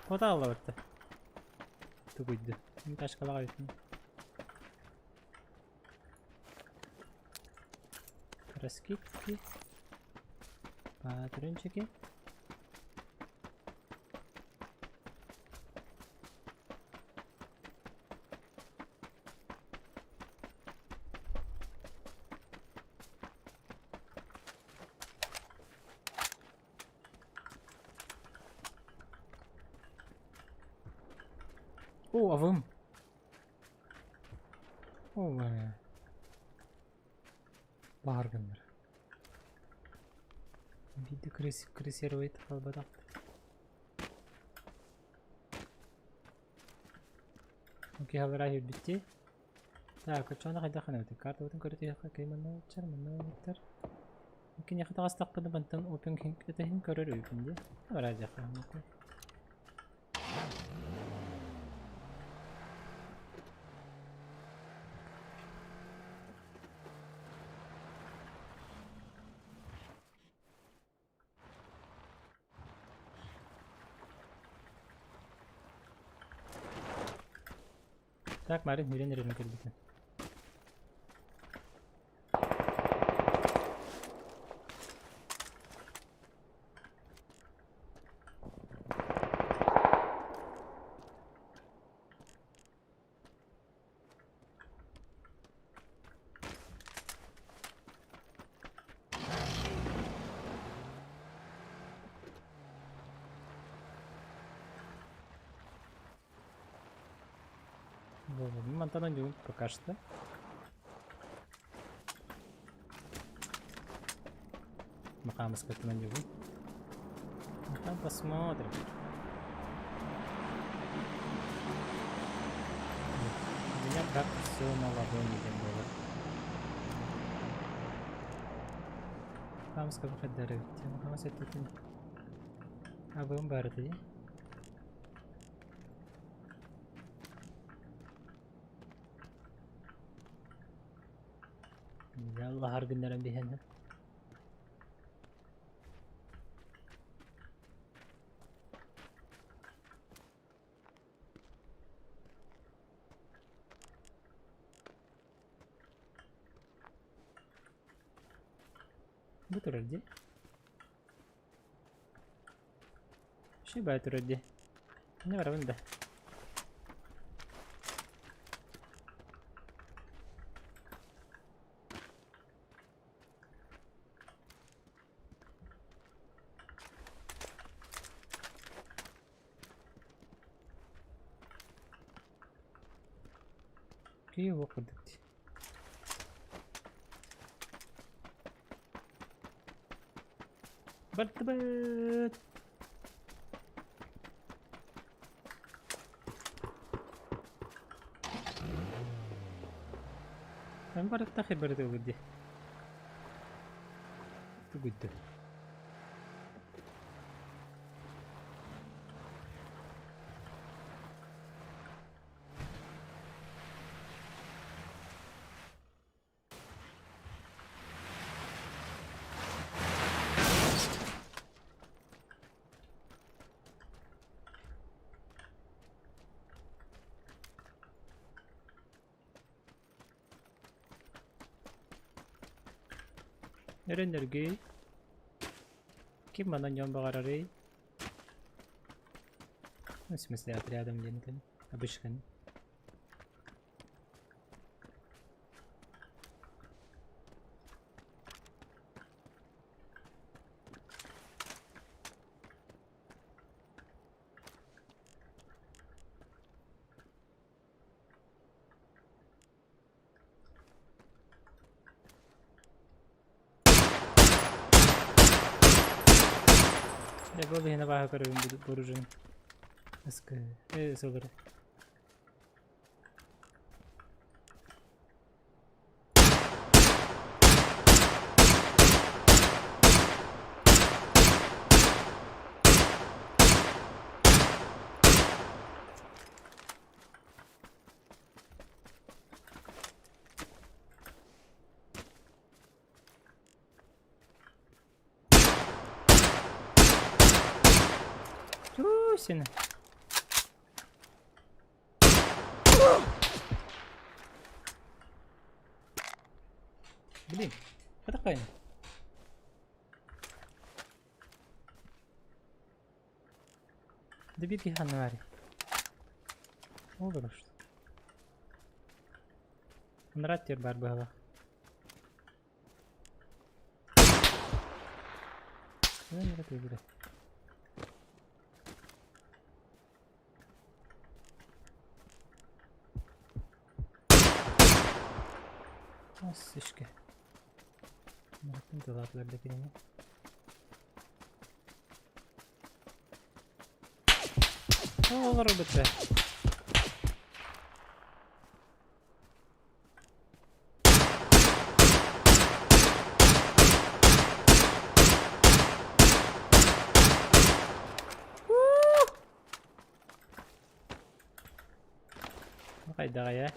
Ота алла бартта. Тугуйду. Мен ташкалага битин. Раскидки. Патрончики. О, авым. О, баргандар. Видео крейсировать халбадак. Окей, хаврахи битти. Так, а что она хотя ханавти? Карта вот инкорректно я хочу манотер. Мungkin ya kita kasih tak pada bantam open kita hin koror open dia. Raja kan. Так, mari nereye geldik? Монтана не пока что. Макамас как-то на него. Там посмотрим. У меня как все на ладони было. Макамас как бы дарит. Макамас это не. А вы умбарите? Allah hargınların bir hene. Bu turadi. Şey bay turadi. Ne var bunda? ايه وقدتي برتبت انا برد تاخي برد ودي تقدر Energi kim mana nyom bagarari в смысле отрядом где-то обычно Я был бы на вагу, который будет вооружен. Супер. Сильно. Блин, это какая? Да беги, Ханвари. Olur işte. Нрат тер бар бала. Ne nrат öyle. Nasıl işte? Nratın dolaplarda birini. Olur bitti. Hayda ya.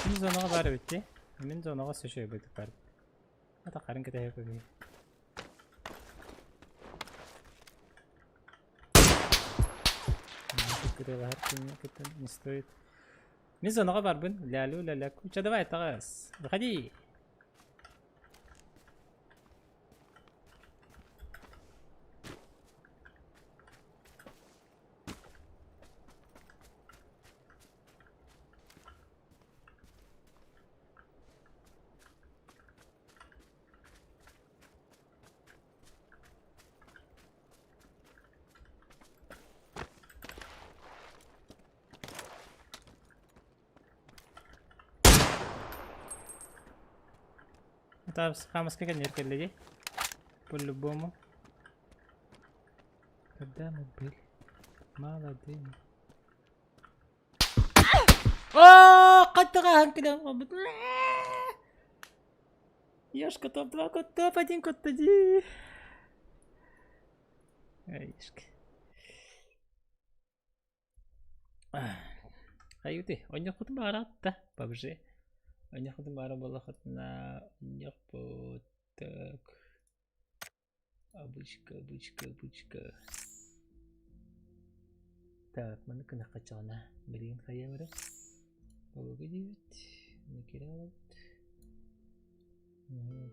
Min zonaga bari bitti. Min zonaga söşüyor bitti bari. Hatta karın kete yapıyor. Кирилл Харкин كده مستويت. Min zonaga bari bun. Lalu lalaku. Uca давай тагас. Выходи. طيب خامس كده نركب اللي دي كله بومو قدام البيل ما لديني قد تغاهم كده ياش كتب два كتب один كتب دي ايشك ايوتي انا كنت بعرفته ببجي أنا خدم على بلاختنا نقبض так обычка так mana kena kacana beliin kamera погодить накидывать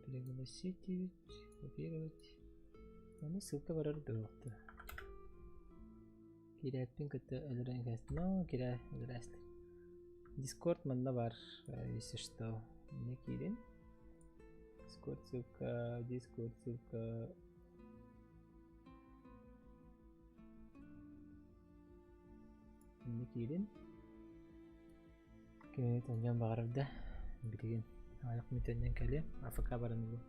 пригласить копировать mana ссылка барар доқты кирәппин көтө элрен но кирә элрәстер Discord мында бар, если что, не кирин. Discord ссылка. Не кирин. Кенет оньян багарда. Билген. Аяк метеннен келе. Афка барынды.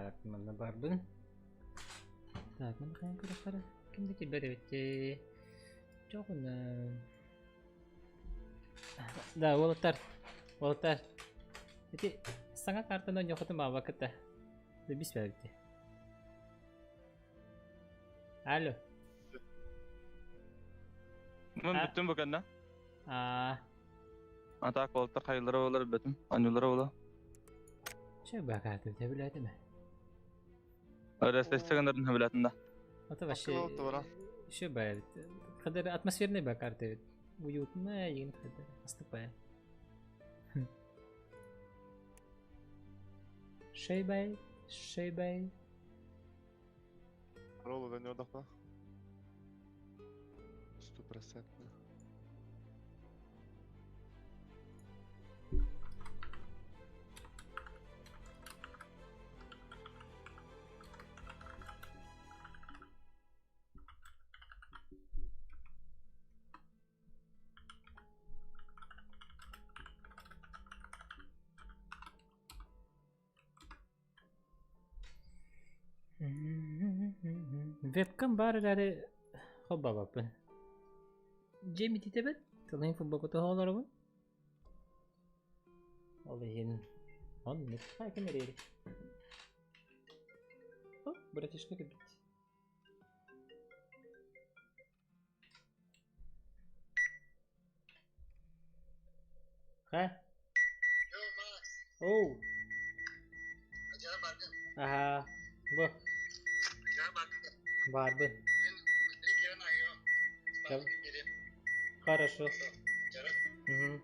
Так, mana barbun. Так, mana kayan kara-kara. Kimdeki berevette. Çok Да, Волотар. Волотар. Эти сага картаны нёхотым авакыта. Да бис берди. Алло. Мен бүттүм бөгәннә. Атак болта кайлары болар бетим. Анюлары болар. Şey bakardı da biladi mi? Рестлегендердин хәбиләтендә. Это вообще şey bayat. Kadar atmosferine bakardı. Уютно, yin kadar. Наступая. Şey bay. Роллы да не отдохна. 100%. Webcam barları hobba bakın. Cemi titebet. Talayın futbol kutu havaları bu. Olayın. On ne? Hayır nereye? Oh, bırakışma gibi. Ha? Yo Max. Oh. Acaba bakın. Aha. Bu. Barbe. Хорошо. Угу.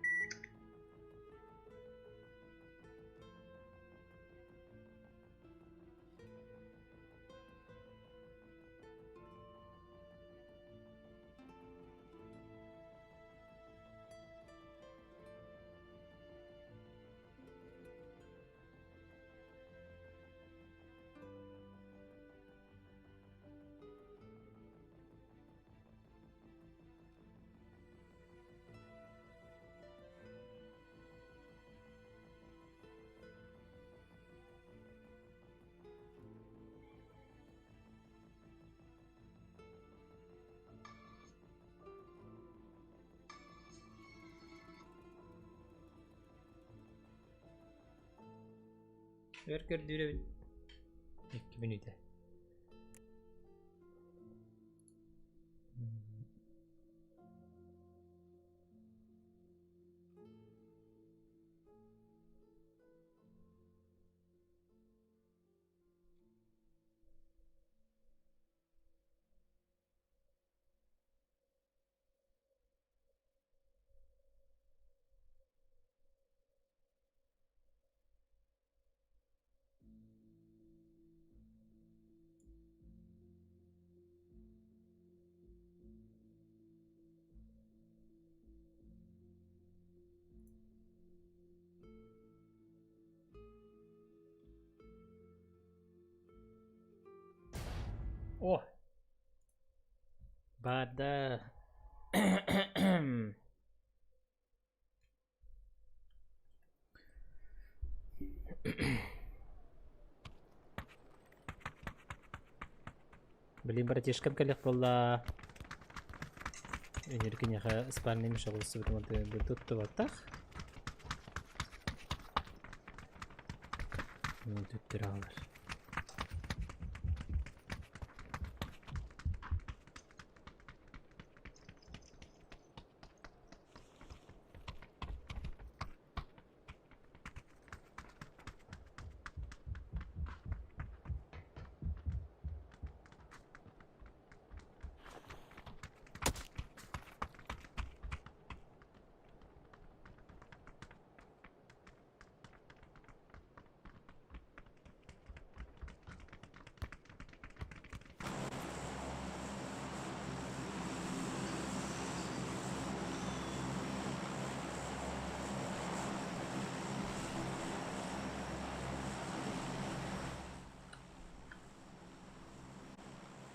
Worker dire 2 minuten. Oh. Bada. Блин, братишкам коллег была. Энергия спальный мешал с вот тут так. Ну тут травмер.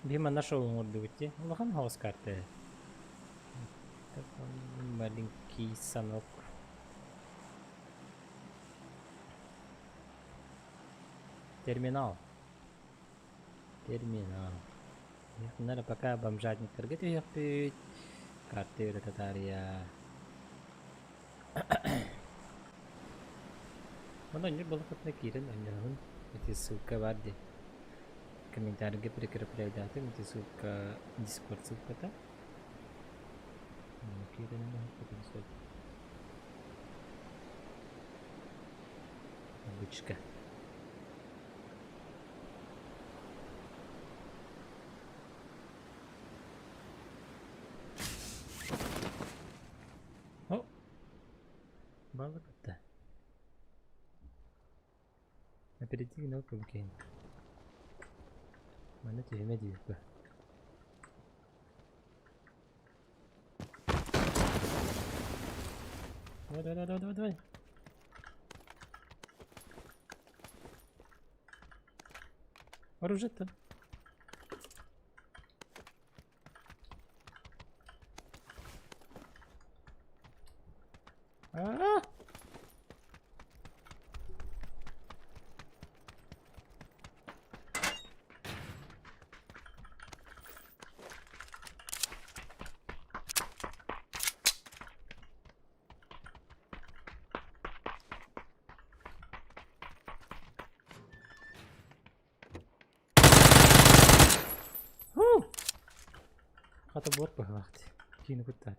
Бima нашел мордовите. Лохан хаос карты. Маленький санок. Терминал. Терминал. Надо пока бомжатник торгеть пить. Карты это татария. Mana ini boleh kat nakiran anya hun. Itu suka warde. Komentar ke prikir-prikir data itu suka Discord suka ta. Nakiran mana itu Discord. Buchka. Oh. Bagus ta. Aperiti no pumpkin. Mana tu yang dia apa? Давай. Оружие-то. Kata buat bahakti, kini putar.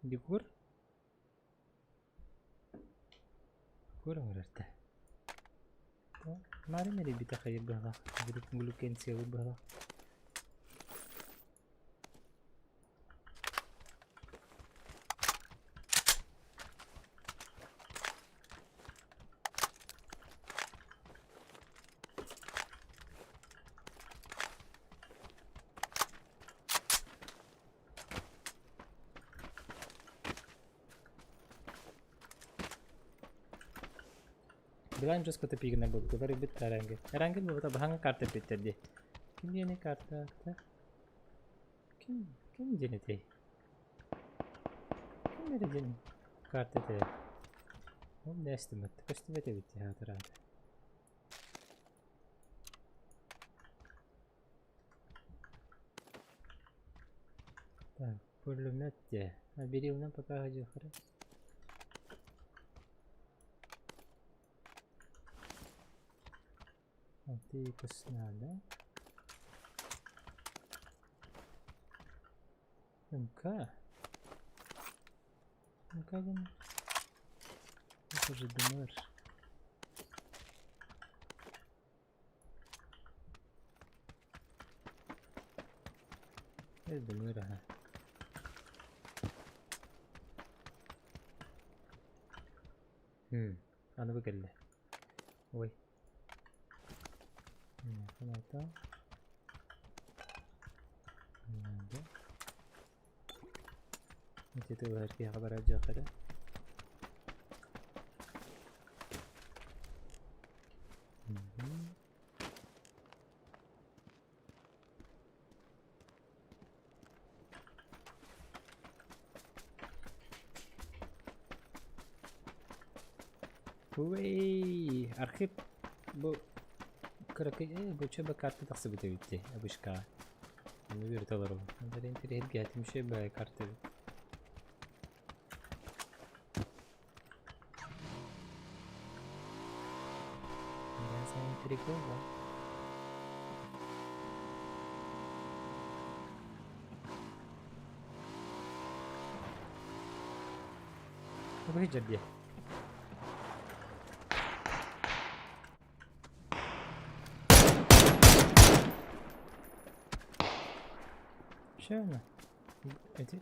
Dikur, kurang berarti. Kemarin ada bita kayak bahak, jadi penggulukan siapa bahak. Bilang terus kata pikir nak buat, baru bet karangge. Karangge buat apa? Hang kartu pecah dia. Kini ni kartu apa? Kini jenis teh. Kini ada jenis kartu teh. Oh, estimate. Estimate itu ya terang. Tak, perlu net je. Abis dia nak pakai aja kerana. Nanti kesana. BENQ. kan itu уже denger. Denger ha. Ano ba gala? Uy. Kenapa? Ada. Nanti tu hari kabar aja kada. Wih, arsip bu kırık bu çöbe kartı taksib etti abuşka. Onu bir talarım. Onları indirip geldim şey böyle kartı. Ben sana indirip oldu. Bu hiç ciddi. Şöyle. Hadi.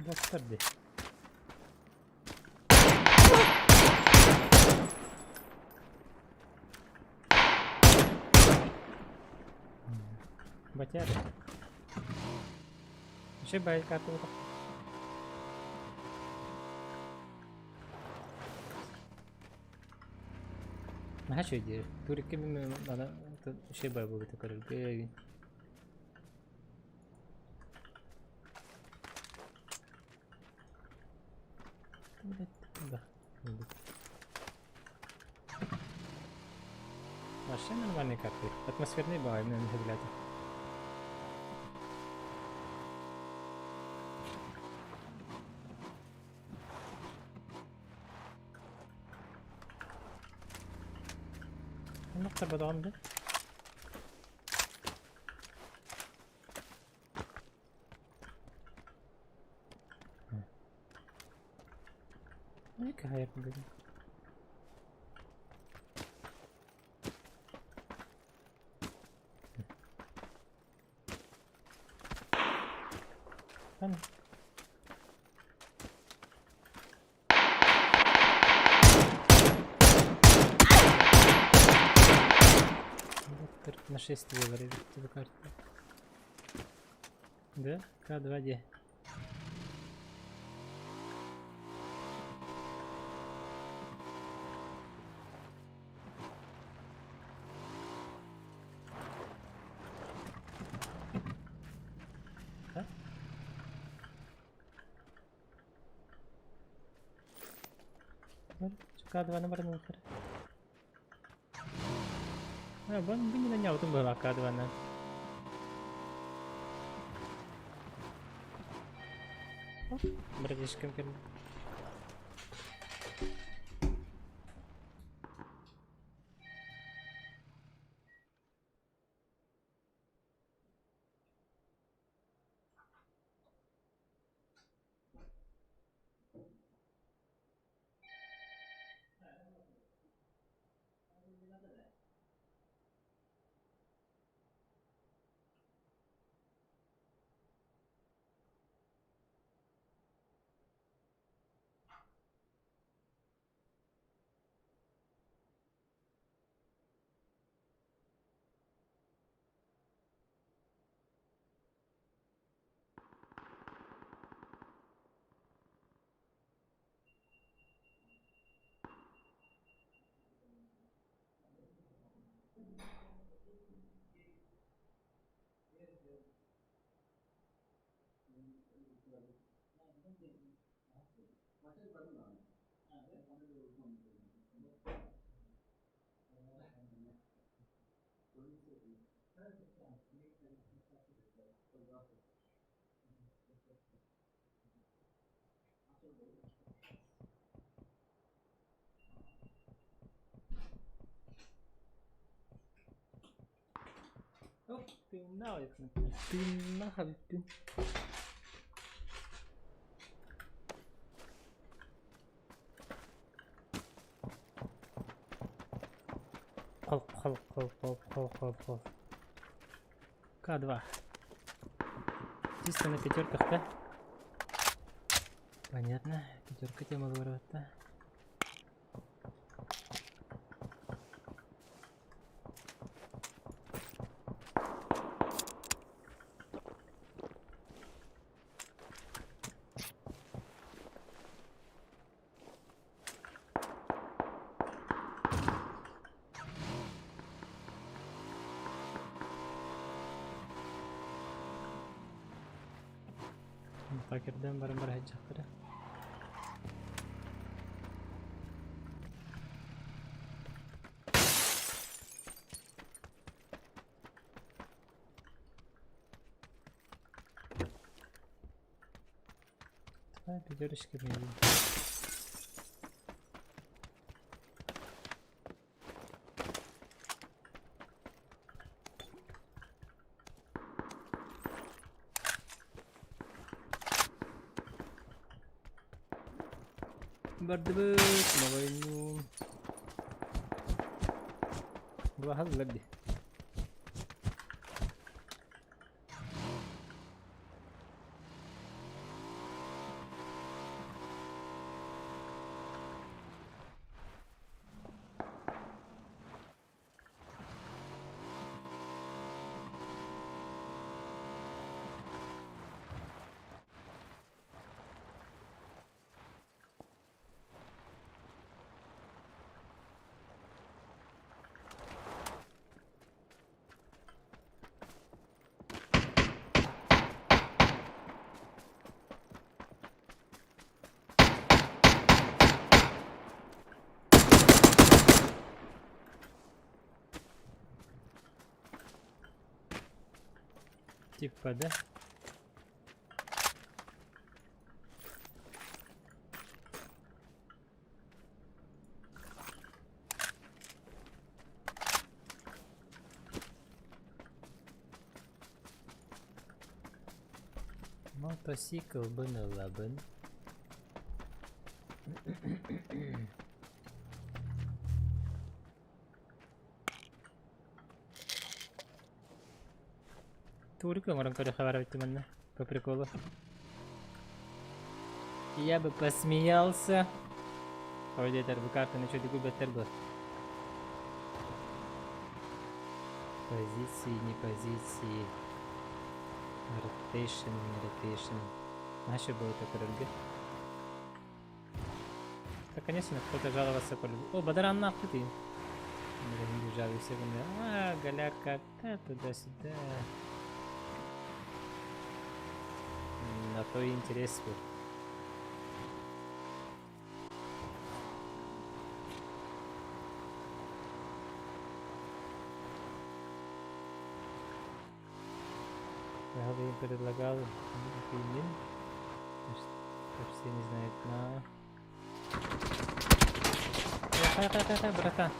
Bastırdı. Baca ada. Şey baik kartu. ما شو يدير توري كم أنا شيء بابو بتكرر بيجي عشان أنا ماني كافي أتمسفرني باي من الهبلات النقطة بدو عندي هيك هاي بدي أنا на 6 выборы тебе карты. Да? К2D. Да? К2 номер номер. Bang bunyi nanya auto bawa K2 na. Berarti scam kan. Pindah ya kan? Pindah habis pin. Хол. К2. Чисто на пятерках, да? Понятно. Пятерка тема ворота. Fakirden barang-barang aja kada. Hadi görüşürüz. Berdebet mau minum dua hal lebih Типа, да? Мотоцикл бын. Турика orang kada хабар teman по приколу. Я бы посмеялся. Ой, это карта на что-то губит был. Позиции, не позиции. Rotation, не rotation. Наше было такое рыгы. Да, конечно, кто-то жаловался по любви. О, Бадаран нахуй ты. Не жалуйся ко мне. А, голяка, туда-сюда. На то и интерес был. Я бы им предлагал фильм. Все не знают на... Ха-ха-ха, братан.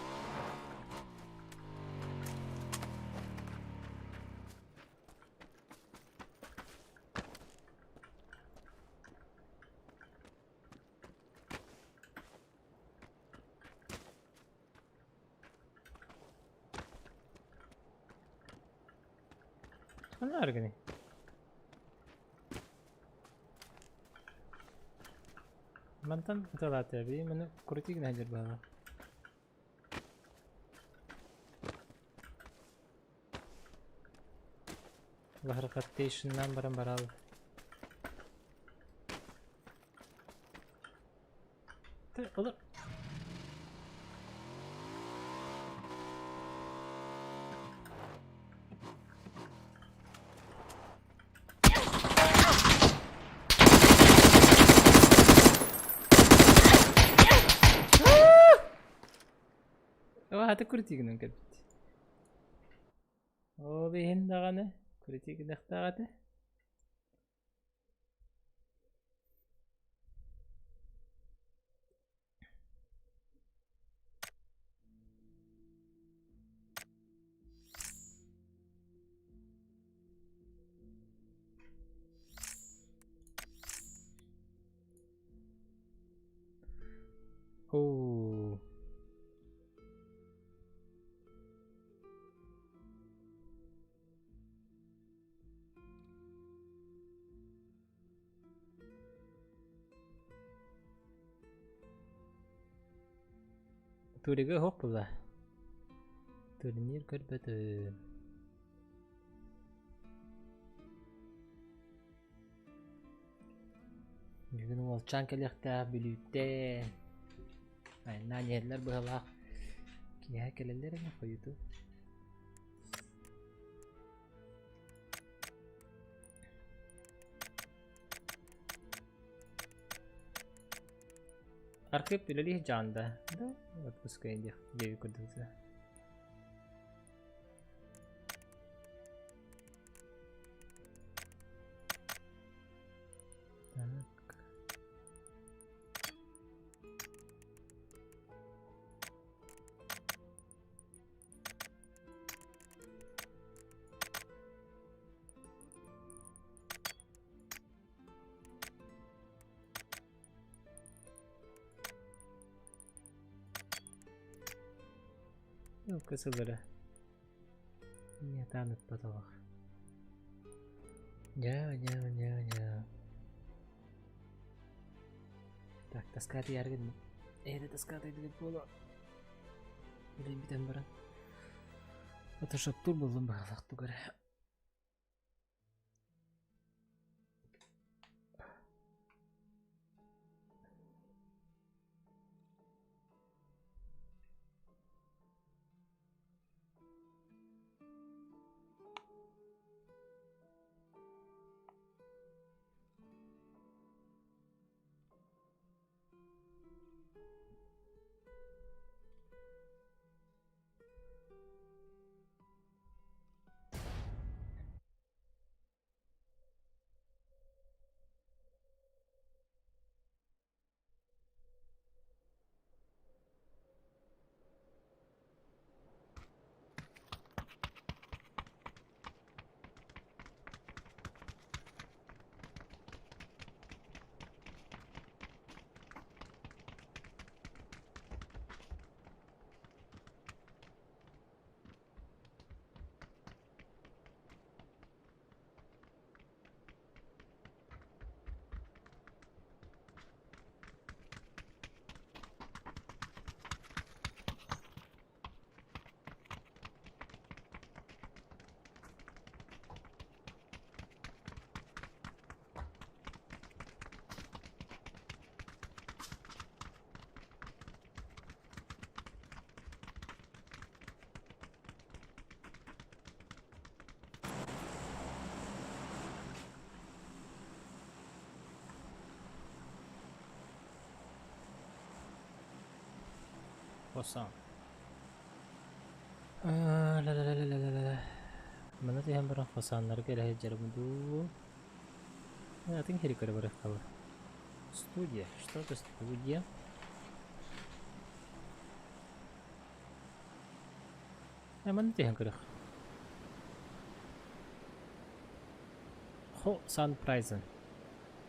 Аргани. Мантан талат я би мене крутик нахер бала. Вахракаттейшннан барал. Ты олар. Hadi kritikinin kapit. O bihin dağını kritik dağıtı. Oo. Turniga hoppla. Turnir körbeti. Bugün olçan kelekte bilütte. Ay nanyeler bıhala. Kiya keleller mi koydu? Arkayıp ileri canda. Da вот пускай девик куда-то. Так. Yok kısılırı. Niye tanıt batalak. Ya. Так, таскать яргын. Это таскать идет пола. Или битен баран. Это что турбо ломбалак тугар. Хосан. Ла. Mana sih hampir Hosan lagi lahir jarum dulu. Я think here could have студия. Что это студия? Mana sih yang kerja? Хо сан прайзен.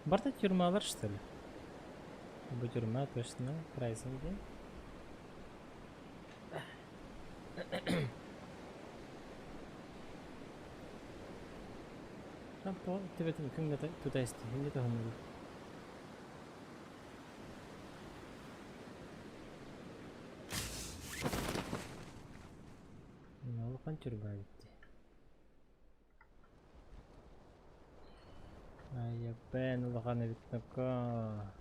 Барта тюрьмалар что ли? Оба тюрьма точно прайзен где? Там то тебе когда-то туда есть, не то он. Ну, он тюрьма ведь. Я бен улганы бит така.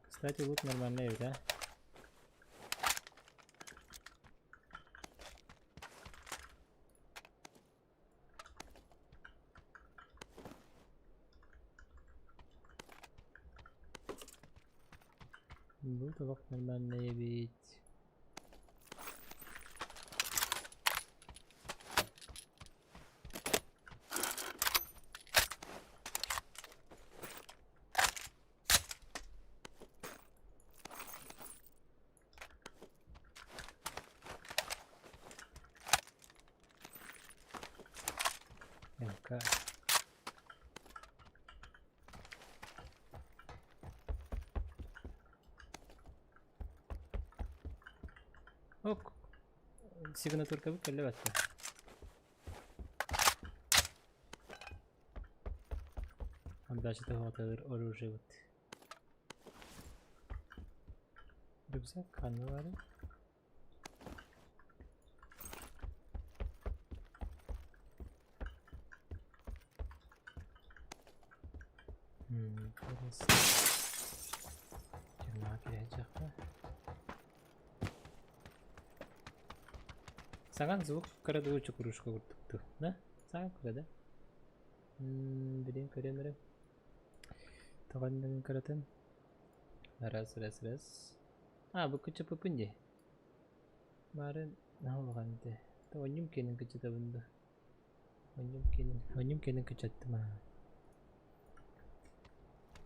Кстати, лут нормальный, да? Лут нормальный ведь. BENQ. Ок. Сигнатурка выкалывать. Дальше того оружие вот. Рюкзак, канвары. Тюрьма киrecek. Саган звук крадучу кружку курттукту, да? Саган курады. Билин көренерим. Тагандан каратын. Раз. Бу күчө пупунди. Барын наалганды. Тоонюм кенин күчө табынды. Онюм кенин күчөттүм.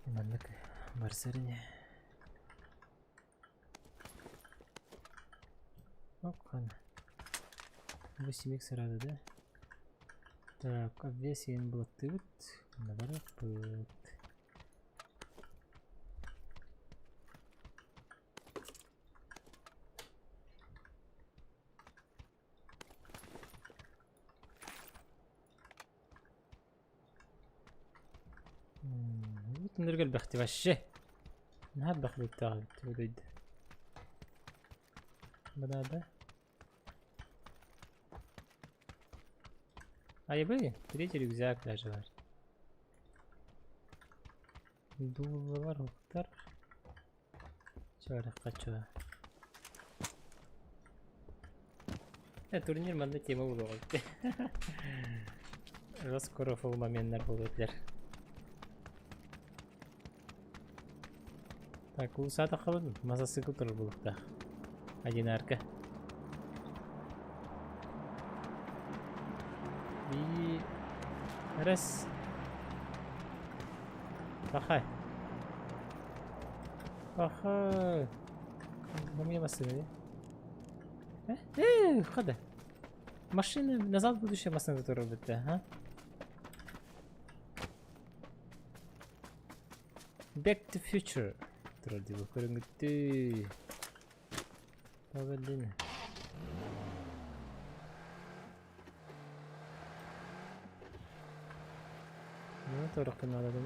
Маннык барсарыне. Окан. 8 сразу, да? Так, обвесен блоты вот. Наоборот, вот. نرجع بختي وشه نهب بخلي التاغل تولد بدأ بي تريد ريكزاك لا جوار دولار اكتر شوارع قچوا турнир манда тема болот. Раскоро фул моменттер болотлар. Так, у сата калын мотоцикл тур булукта. Одинарка. И раз. Пахай. Мне машина. Хода. Машина назад будущее машина тут робит, а? Back to future. Тролли выходим ты. Погоди. Ну, только надо, да?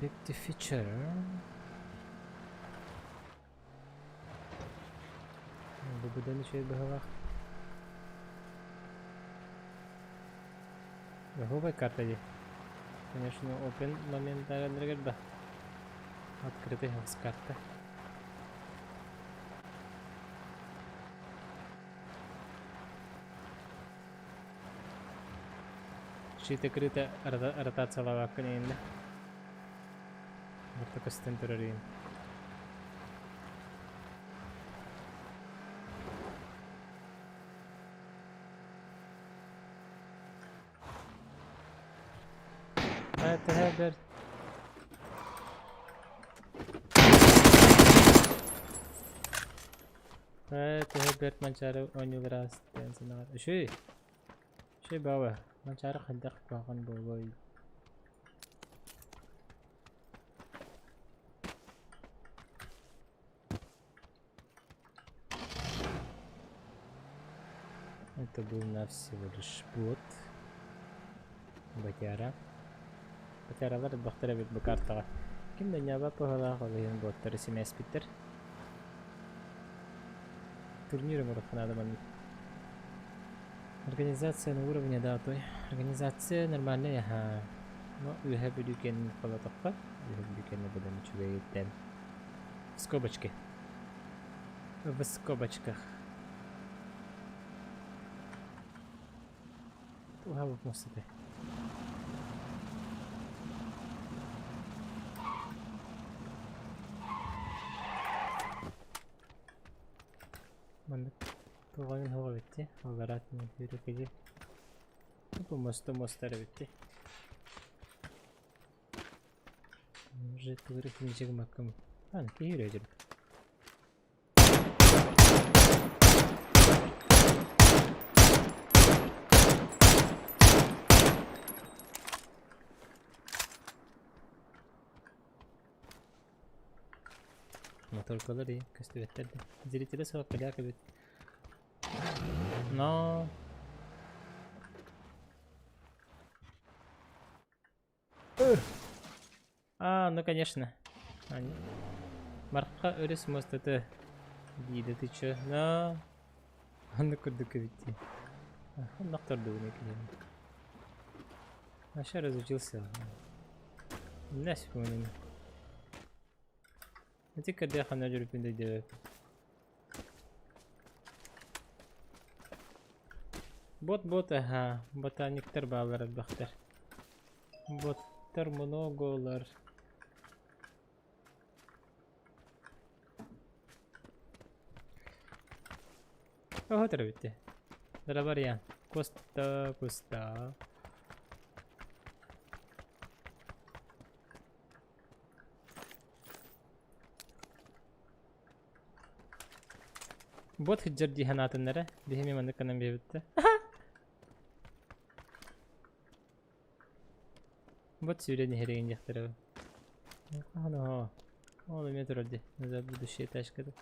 Back to future. Буду ничего бегала. Готовая карта есть. Конечно, open момент да. Открытый с карты. Шите крыта ротация лавакканинда. Вот такой стентерарин. Это Хебер. Это Хебер манчары онюлрас тенсинар. Ши баба. Манчары хандак баган болой. Это был всего лишь бот. Батяра. Батяралар бахтара бит бакартага. Кимде няба пахала халыйын боттары семес биттер. Турниры надо манит. Организация на уровне датой. Организация нормальная, ага. Но Веб-камера полотока. Веб-камера буду ничего и в скобочке. В скобочках. Tuhava musta. Man tuollainen huoletti. Avarat niin hyödykäji. Tuommoista tervetti. Может, говорит, ничего маком. Ainakin hyödykäji. Motor color ya, kasih betul deh. Jadi tidak soal kerja ke bet. No. Ну конечно. Марка өрес мост это. Дида ты чё? Но. Он куда ковити. Он доктор думает клиент. А сейчас разучился. Нафиг мне. انتي كده خلنا نجرب ندير بوت ها بوتانيك تربالر بختار بوت ترمونوغولر اوه تربيتي درباريان كوستا بوت في الجردي هنات النرى بهمي من كنا بيبته بوت سيرني هرين يخترب هذا هو والله ما تردي نزل بدو شيء تاش كده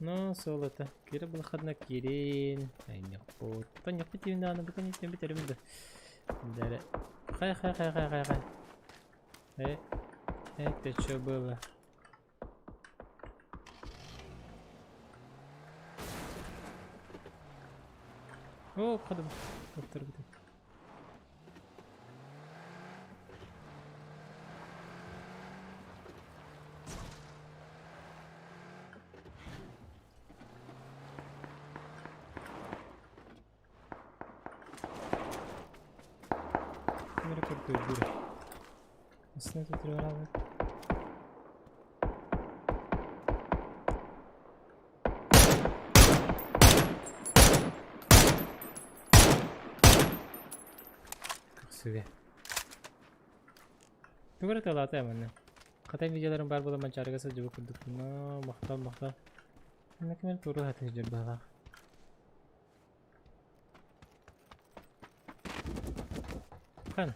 نو سولته كيرا بالخدنا كيرين اين بوت طني قتي من انا بكني تبي من ده ده خي ايه تشوبه اوه قدم دكتور بدي मेरा करते हो बुरा इसने तो तेरे वाला Sudah. Tunggu dulu lah teman. Katanya videoların var bulan mencari kasih juga kuduk. No, maktal. Ini kan turun hati jadi balak. Kan?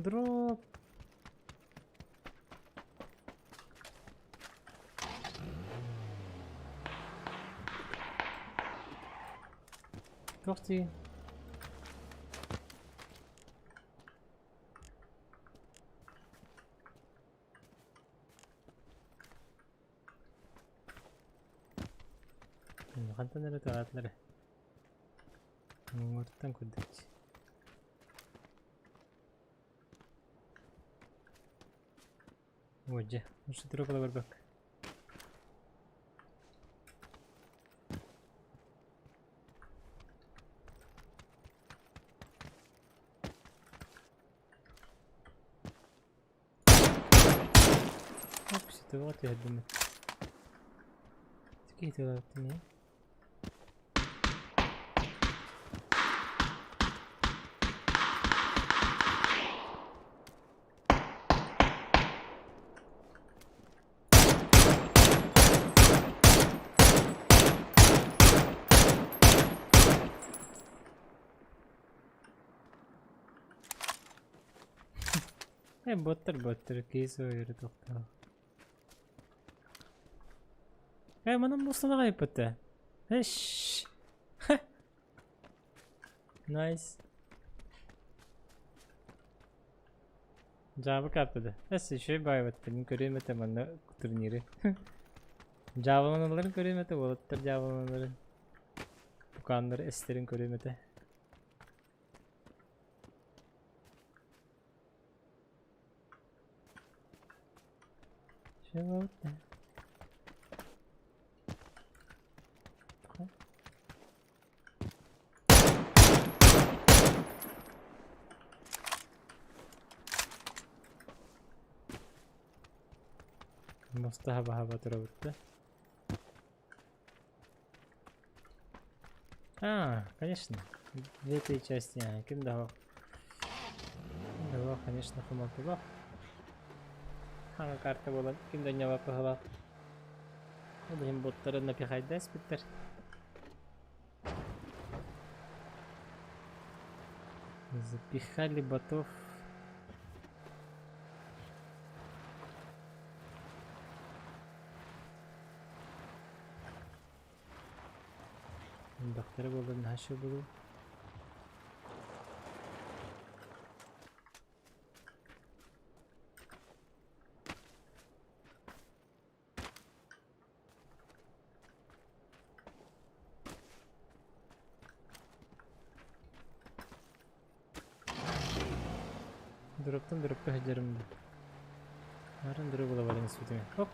Drop. Sorti. Kantan ada taratlar. Ngortan kuduk. Вождя. Ну что трогала барбак. Опс, это вот я думаю. Такие дела ты не. Боттер кейс ойры тоқтау. Манам босына қайыппыты. Эш. Найс. Жабы каптыды. Әсі шөй байбатты. Мен көрем әті маңна турнирі. Жабыланыларын көрем әті. Олаттыр жабыланыларын. Бұқанлары әстерін көрем әті. Şey var da. Hava травы-то. Конечно. В этой части, кем дал? Дал, конечно, хуматова. Карта была, кем до него погнал. Будем боттера напихать, да, спиттер? Запихали ботов. Доктора было, наши было. Дропка хаджарым да. Арын дұры бола балың сүйтіме. Хоп.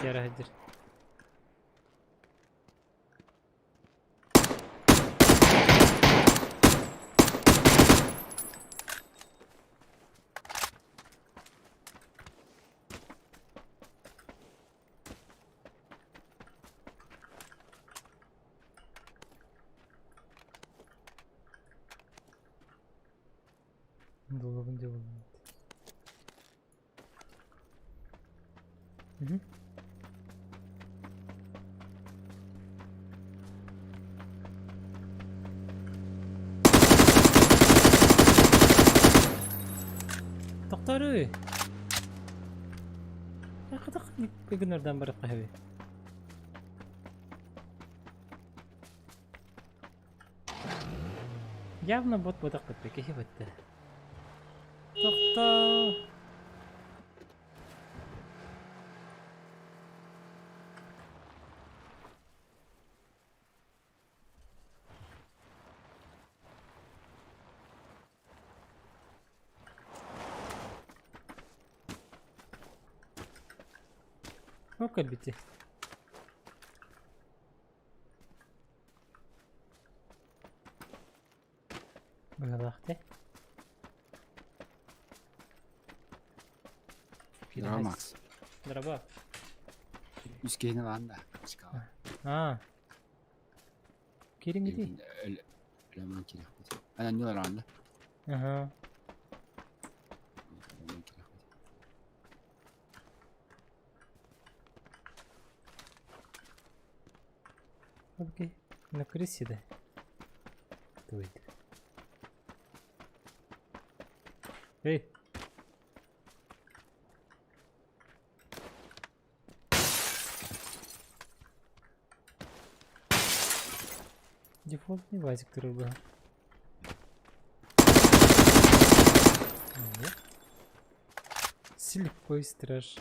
Yara hadir. Dolabın cevabı. Doktoru. Ya kadar bir gün oradan bırak kahve. Явно бот бодак бітпек ехе бітті. Doktor. Hop kalbiti. Bıraktı. Здорово, Макс. Здорово. Üskeyini var da. Ha. Kirin gidi. Öyle kirin. Ben ne var anda? Aha. Окей. На крысе, да? Твой. Эй! Дефолтный вазик труба. Слепой страж.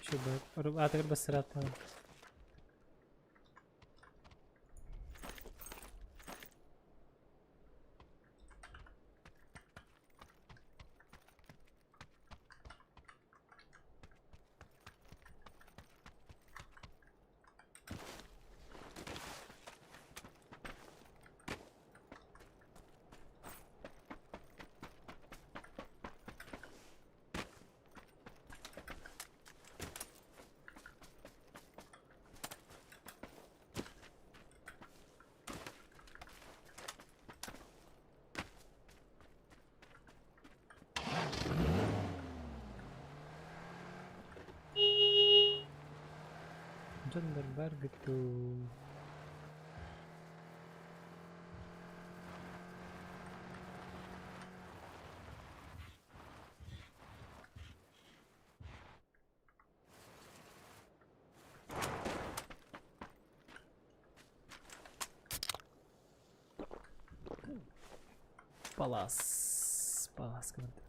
Еще бы атор басрата. Бар gitu. Палас кemana tuh?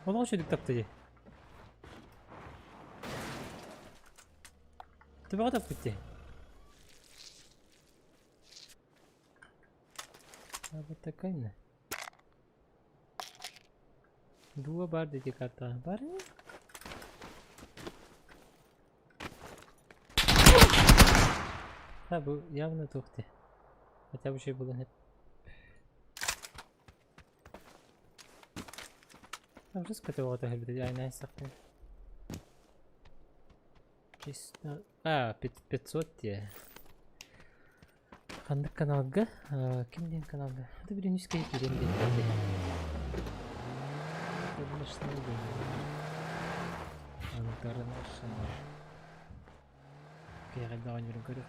Oğlum şu diktatı ye. Tabii o da bitti. Abi takay ne? Dua bar dedi kata. Bar mı? Ha bu явно тухты. Хотя бы şey bulun hep. Там же скотовато гибрид, я не сахар. Чисто. 500 те. Хандык каналга? Кимден каналга? Это блин низкий перем беттерди. Конечно, не думаю. Анкарнашна. Кайда он говорит.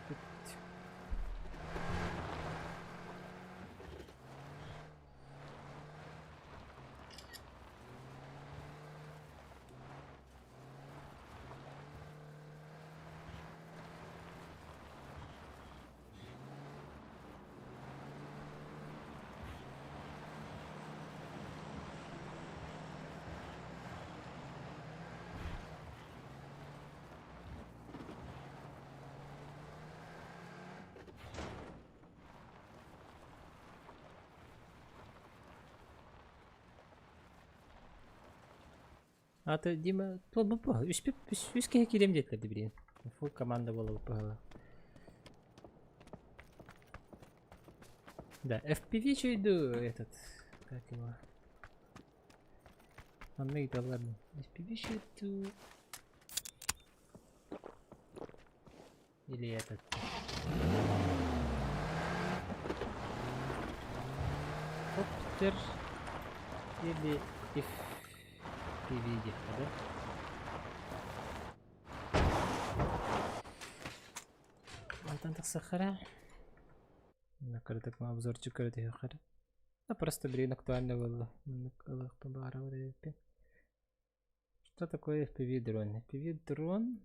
Аты Дима, тол бу. Үс кирем жетти билин. Фул команда болуп. Да, FPV чейду этот, как его? Он мейдал, ладно. FPV чейду. Или этот. Коптер. Или FPV, да? Алтантах сахара. Накрыток на обзорчик это хара. А просто блин актуально было. Что такое FPV дрон? FPV дрон.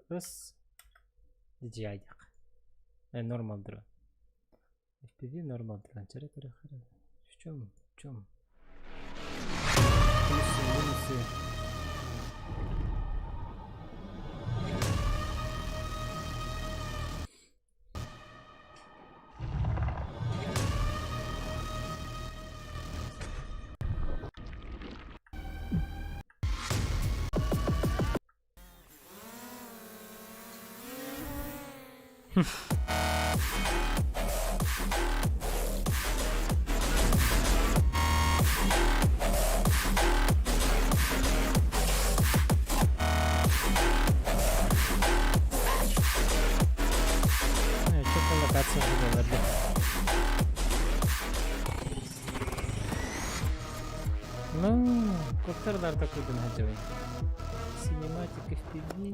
Раз. DJI. Нормал дрон. FPV нормал дрон. В чем? Плюсы.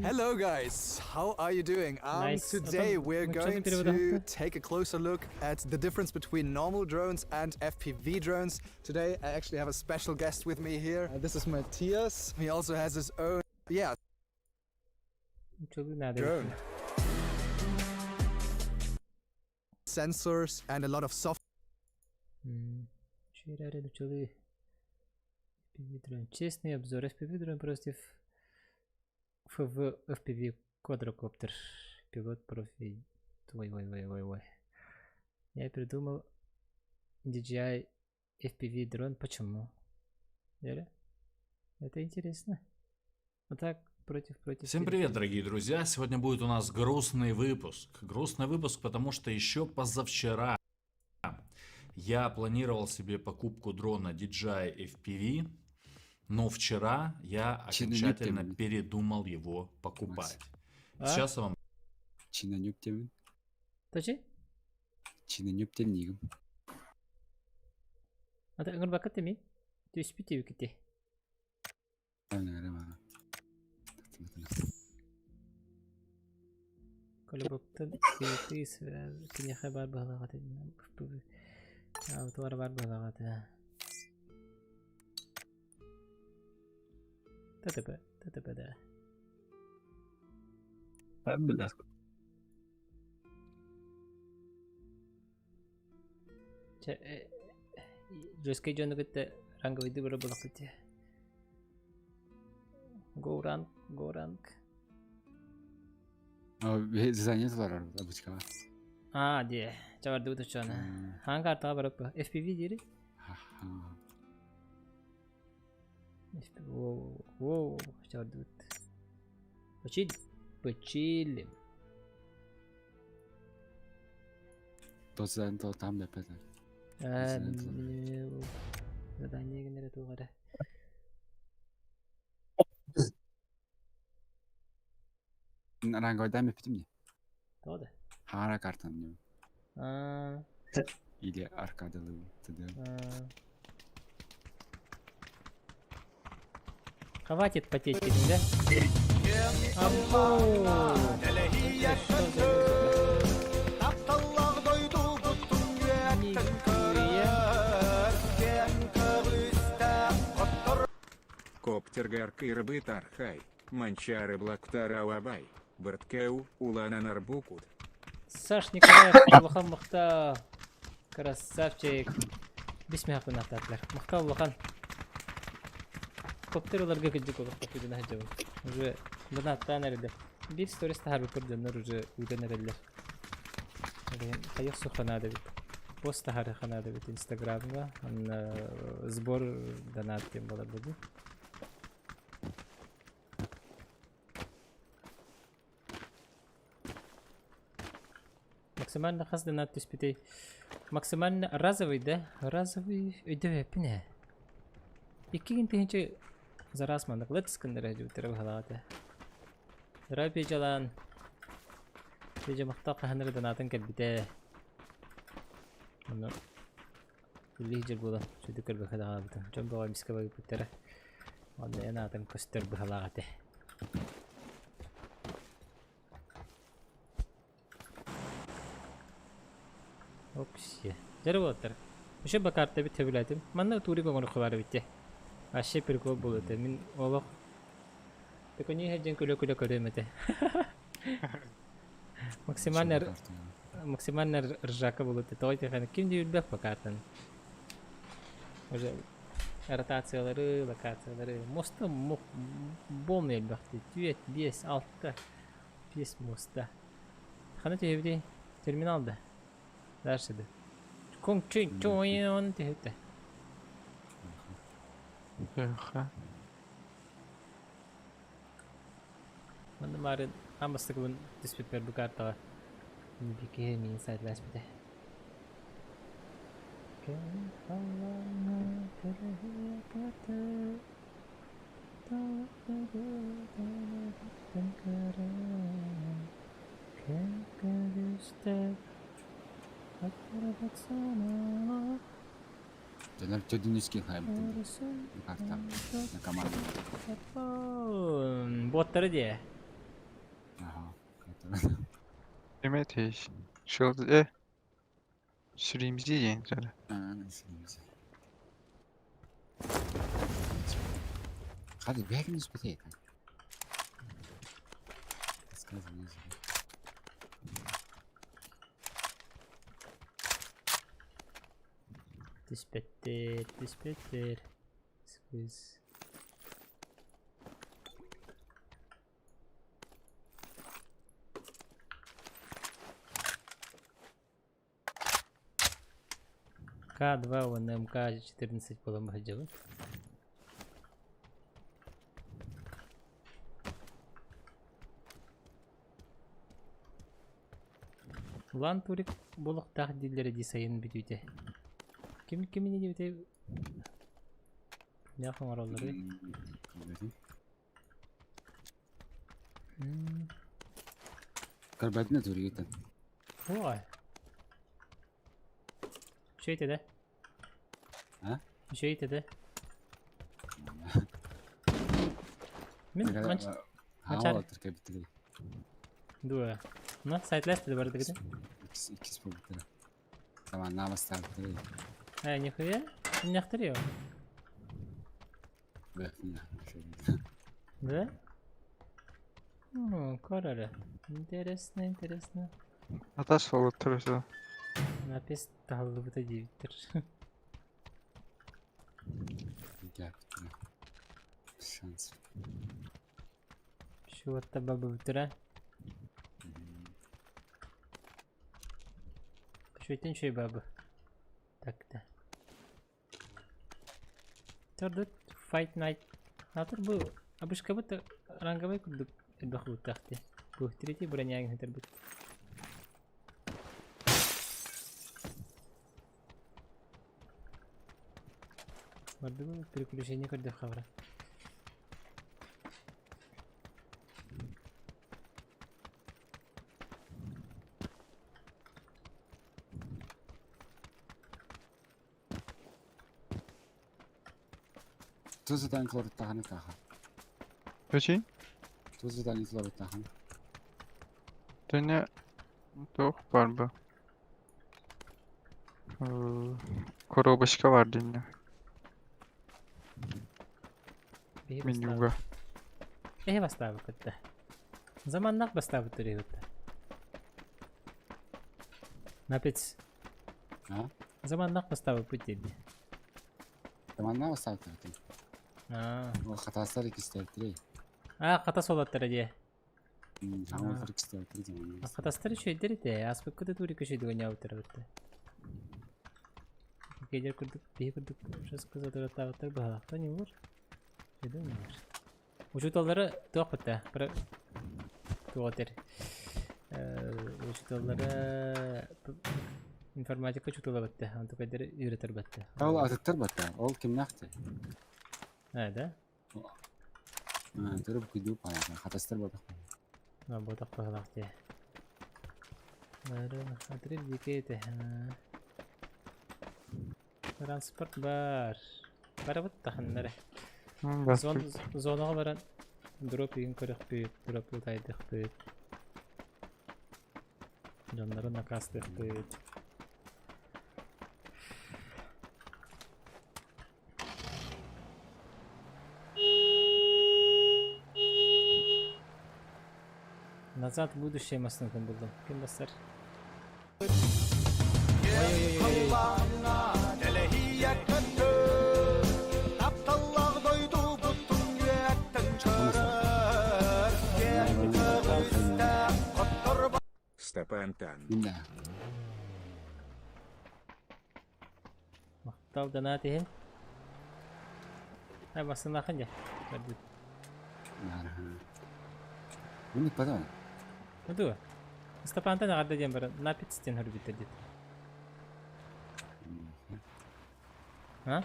Hello guys, how are you doing? Nice. Today we're going to take a closer look at the difference between normal drones and FPV drones. Today I actually have a special guest with me here. This is Matthias. He also has his own, drone. Sensors and a lot of software. Честный обзор FPV дрон против FPV квадрокоптер. Пилот профи. Ой. Я придумал DJI FPV дрон. Почему? Это интересно. Вот так против. Всем привет, дорогие друзья! Сегодня будет у нас грустный выпуск. Грустный выпуск, потому что еще позавчера я планировал себе покупку дрона DJI FPV, но вчера я окончательно передумал его покупать. Сейчас я вам... Точи? А ты говоришь, как ты ми? Ты спите виките? Колебоктан сетис кине хабар баглагат. Товар бар баглагат. ТТП да. Бляск. Жесткий жонды кетті ранга виды бұры болып кетті. Go rank. Занятылар обычкага. Де. Чаварды бұты чоны. Ханга артаға барып ба? FPV дейрі? Воу. Чаварды бұты. Почилим. Тозан там бепеді. Задание генере туғады. Рангойдан бепеді мне? Тоғады? Хара картан не. Или аркадалы. Хватит потеть перед, да? Коптергар кырбы тархай, манчары блактара лабай, бырткеу улана нарбукут. Саш Николаев, Лохан Махта, красавчик. Бисмилlah кунататлар. Махта Лохан. Коптерларга кыджык олук тапыдын ажабы. Уже донаттан эрди. Bir stories tahar көрдөнөр уже үйдөнөрөлөр. Каяк суханады бит. Пост тахары ханады бит Инстаграмга. Сбор донат тем болот буду. Максимально хас донат түспүтей. Максимально разовый, да? Разовый өйдө эпине. 2 гинтенче зараз мандык летскендер жутер халаты. Рапи жалан. Беже мактак ханыр донатын келбите. Аны лидер була. Чөдө көрбө халаты. Жомбо мискабы бүттер. Аны энатын көстөр бу халаты. Окси. Жарботтар. Ошо бакартта бит төбүлөтүм. Манда тури коңор кылары битте. Аше прикол болот. Мен олок. Такони хеджен күлө көрөмөтө. Максимально ржака болот. Тойте хана кимди билбек бакартын. Уже ротациялары, локациялары. Моста болмой бакты. 4, 5, 6. 5 моста. Хана тебди терминалда. Дальше да. Кончин чоен тете. Манда марын амастыгын диспетпер бу карта. Бике мен сайтлаш бите. Жанар төдүнүскө хайбыт. Карта. На команду. Боттары де. Ага. Demeteş. Süreyim diyeceğin sana. Hadi бегнешь быстрее. Сказано. Диспеттер. Сквиз. К2 вон МК-14 поломаджалы. Лан турик болох тагдиллери дизайн битүте. Кимини дибите? Яхын аралары. Карбатна туригет. Ой. Şey de. Ha? Şey de. Maç. Hava Türkiye bitti. Dua. Na site'last de var dedi. İkisi bu bitti. Tamam, namaz tabii. Нихуя? Не ахтарил. Да. Да? Карара. Интересно. Ataş olur turşu. Напис талды бұта дейбіттір. Шанс. Шуатта бабы бұтыра. Шөйтен шөй бабы. Так-та. Тұрдыт Fight Night. Атыр бұл абышқа бұты ранғабай күрдік әлбақы бұттақты. Бұл тіреті бұранияғын хетер бұт. Барды бұл переключение көрді қабыра. Tuzdan klorit tağını tağı. Kaçın? Tuzdan klorit tağını. Dünya yok var bu. Koro başka var dünya. Менюга. Бастабы күтті. Заманнақ бастабы түрі күтті. Напец. Заманнақ бастабы күтті. Заманнақ бастабы күтті. Ол қатастар екістері. Қата солаттары де. Хамылтыр екістері. Қатастары шөйдері де. Аспы күтті түрі көшейді өне аутыры күтті. Кейдер күрдік, бей күрдік. Шыз қызы тұраттағыттар бағалақта не olur? Учуталары тоқ бітті. Бір тоғатер. Учуталары информатика учуталы бітті. Анты көйдері үйретер бітті. Ол атыттыр бітті. Ол кім нақты? Да? Түрі бүкіді паяғы. Қатастыр бітті. Ботақ бағалақты. Қатырып декейді. Транспорт бар. Бары бұтты қандары. Зонаға баран дроп еген көрік бүйіп, дроп ұтайдық бүйіп. Жанлары накастық бүйіп. Назад в будущее маснутым болдым. Кем бастар? PANTEON. Мақтал донат ehen. Басына қанде? Bunu padam. Itu. Stepanta ada jam ber napit stin harus bitadit. Hah?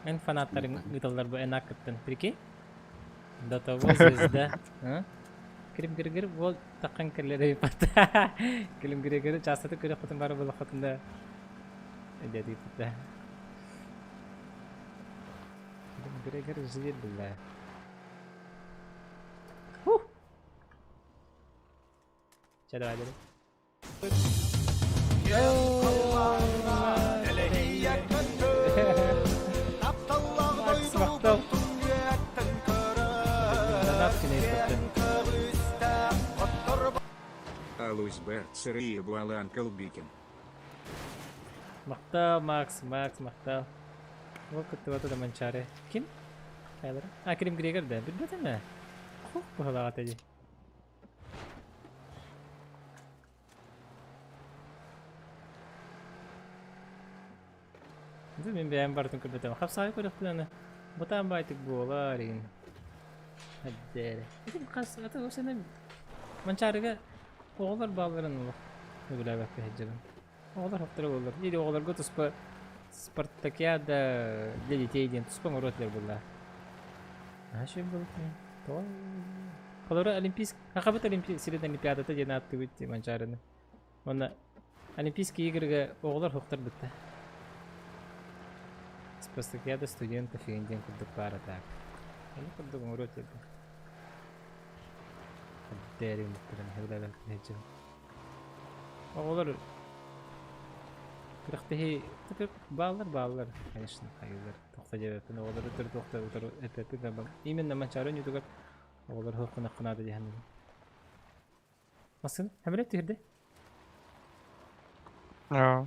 En fanatar gitarlar bu enak keten. Peki? Data звезда. Hah? Kirim gir vol takkan kirleri patah. Kirim gir çastı kırık kutun var bu kutunda. Jadi kita. Gara-gara zir billah. Cara aja deh. Mantap. Донат кini ikutin. Алуис Б. Сырые Буалан Колбикин. Mantap, Max, mantap. Gua ketua tuh mencari. Kim? Kayak kirim Gregor dah. Beda mana? Bahala kata aja. Itu memang baru tunggu betul. Hap saya kau dah pulang. Bukan baik tu bolarin. Ada. Itu khas atau usaha mencari ke oğlar bağların olur. Böyle bak hecelen. Oğlar haftalar olur. Jadi oğlar gue tuh Спартакиада для детей день. Tuh suka ngurutlar bola. Asyik bola. Tuh. Kalau orang Olimpis, kakak betul Olimpis sini Olimpiade tuh jadi nanti itu mencari. Mana Olimpis kiri ke oğlar haftalar betul. Спартакиада студентов и день кудuk para tak. Ini kuduk ngurutlar. Dari mutlaka hevler hecelen. Oğlar Kırıktahi tıkık bağlar конечно hayırlar toxta cevapın oğlar ötür toxta ötür epepi gabam imen nama çarın yutugar oğlar hıkkına kınadı cehennem nasıl hamilet tihirde Ja.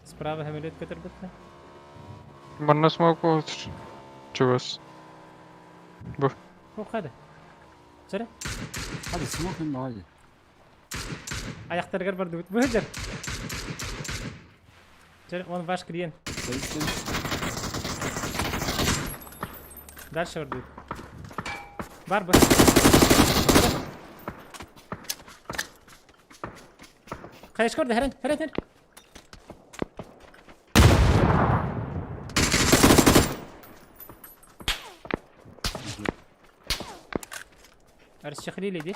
Sprava hamilet katır bitme Bana smoke olur. Çuvas. Bu. hadi çare Hadi smoke mi hadi. ayakları gar bardı bu hacer çare onu baş kiriyen Дальше орду. Барба. Кайш көрді, хәрен. Аршахли леди.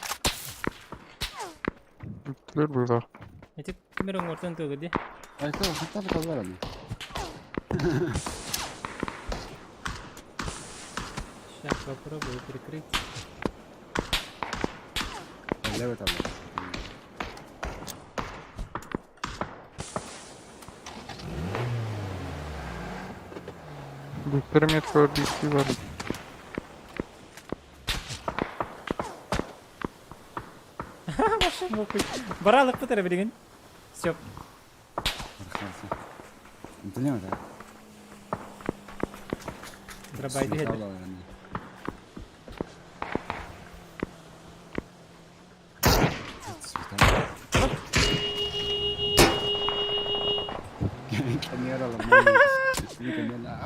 Bittiler burada. Эти камерон ортан төгөдү. Ayta hatta bir kallar abi. Сейчас попробую прикрыть. Левый там. Bu piramit var, bir var. Баралык бутара билген. Всё. Entu ne var? Дробайды хеде.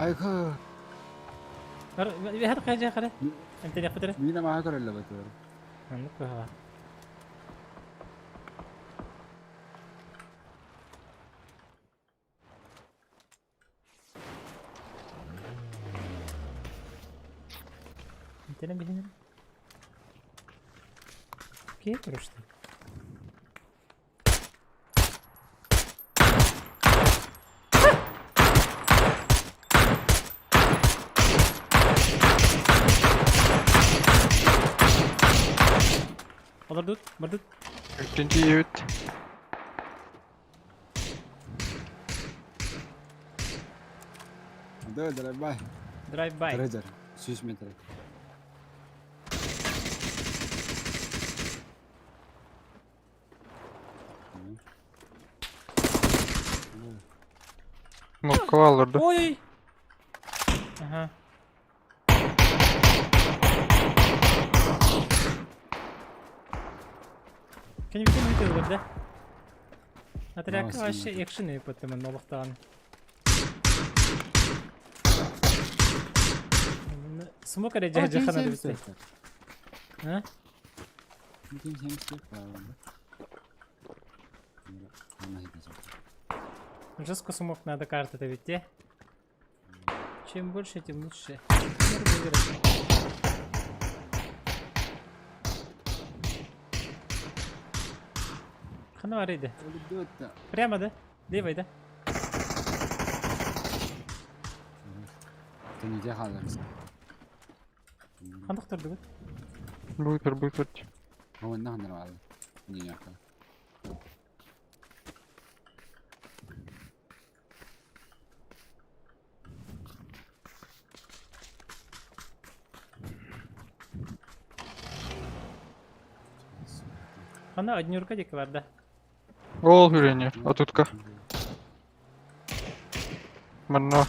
Ayka. هذا حاجة خلاص. أنت يا فترة. Mina معاك ولا بتور؟ عندك هوا. أنت نبي هنا. كيف رشت؟ Mardut. İkinci yiğit. Drive by. Drive by. Treasure. 100 metre. Mokkova alırdı. Oy. Aha. Can you get me there? Отряд вообще экшены потом новохтан. Смог арежа жахана дебсе. А? Kim hemsek var. Жестко смог надо карты-то ведь. Чем больше, тем лучше. Хана арейде. Прямо, да? Левой, да? Системникте қалдыңыз. Қандық тұрды бұл? Бөйтір. Оғында қандыр қалды. Не яқы. Қанда однерка декі бар да. Ол хүрене, отутка. Мына.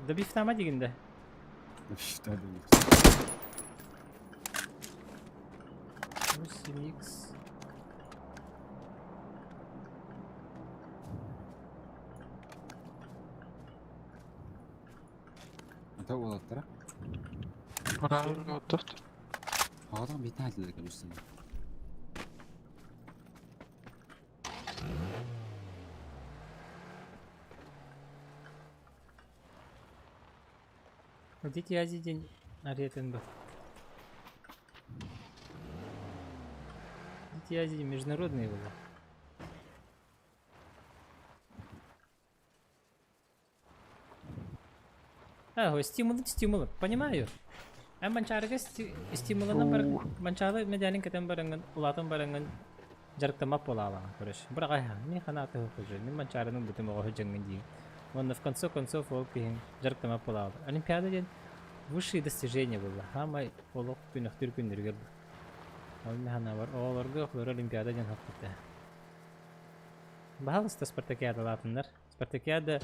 Добив тама дегенде. Что это? 8х. Это олаттар. Отут. Ағадан бетін әлді көрсін. Дети Азии день аретен был. Дети Азии международные было. Стимулы, понимаю. А манчарга стимулы на манчалы медиалин кетен баранган, улатан баранган жарктама полала, короче. Брага, не ханаты хуже, не манчарину бутым его джанган. Он в конце концов волки жарктама полала. Олимпиада день высшие достижения было. Хамай олок пинах тюркин дергер. Алмеханавар, олорга хлор Олимпиада день хапта. Бахалста спартакиада латындар. Спартакиада,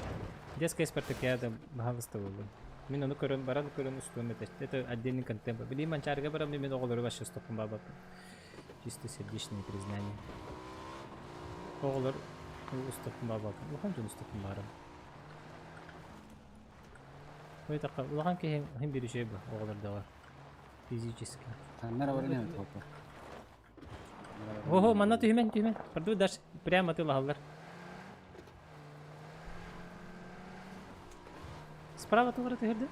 детская спартакиада бахалста было. Мен оны көрөн баран көрөн устуме тест. Это отдельный контент. Били манчарга барам мен оголору вообще стопун баба. Чисто сердечное признание. Оголор устопун баба. Ухан жон устопун барам. Ой тақа, улахан ке хем берушей бу оголордагы. Физически. Таннар аварыне өт хоппа. Ого, манна түймен. Парду даш прямо ты лагалар. Справа тугара тегерде?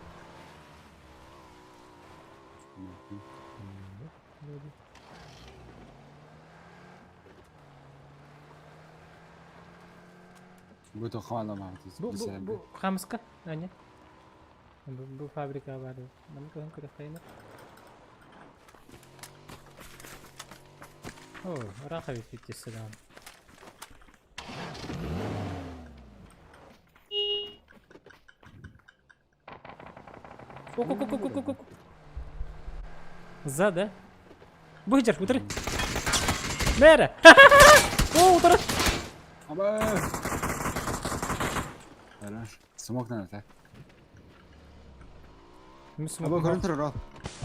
Бу тоқала мағатыз. Бу хамска, а нет? Бу фабрика бар. Нам көн көрө кайна. О, раха бит сюда. Ку-ку-ку-ку-ку-ку. Зада. Быжар, утыр. Мэра. О, утыр. Аба! Хорош. Смокнан та. Аба көрін тұрыр ал.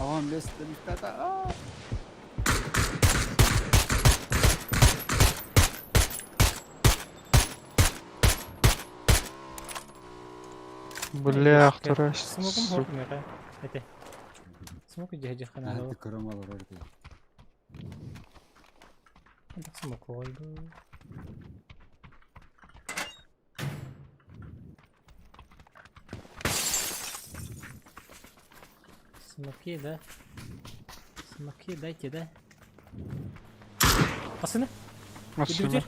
Ағам лесті мистата. Блях, турась. Смоком хок мэра. Это. Смок иди хана. Ты коромал рорты. Это смок oldu. Смоки дайте, да? Пацаны? Машина.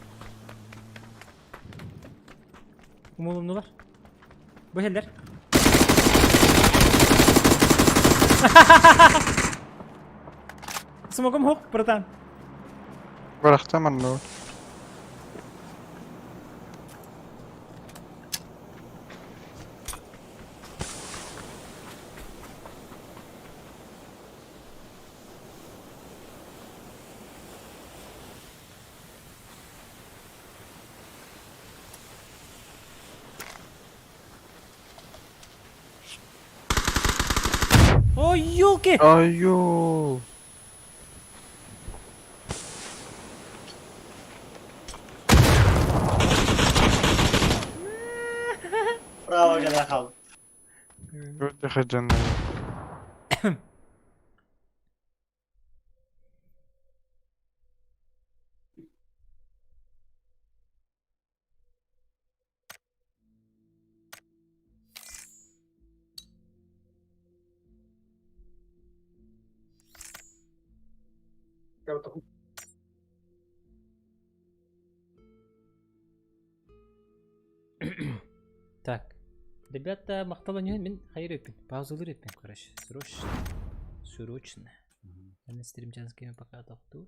Умулумдулар. Бөһелләр. Смогом хук, братан. Барахта манну. Ой, ёлки! Аю. Право когда хал. Öldü hacanlar. Так. Ребята, мақталануын мен хайыр өппен. Паузалыр өппен, короче. Срочно. Я на стрим чанскими пока доктор.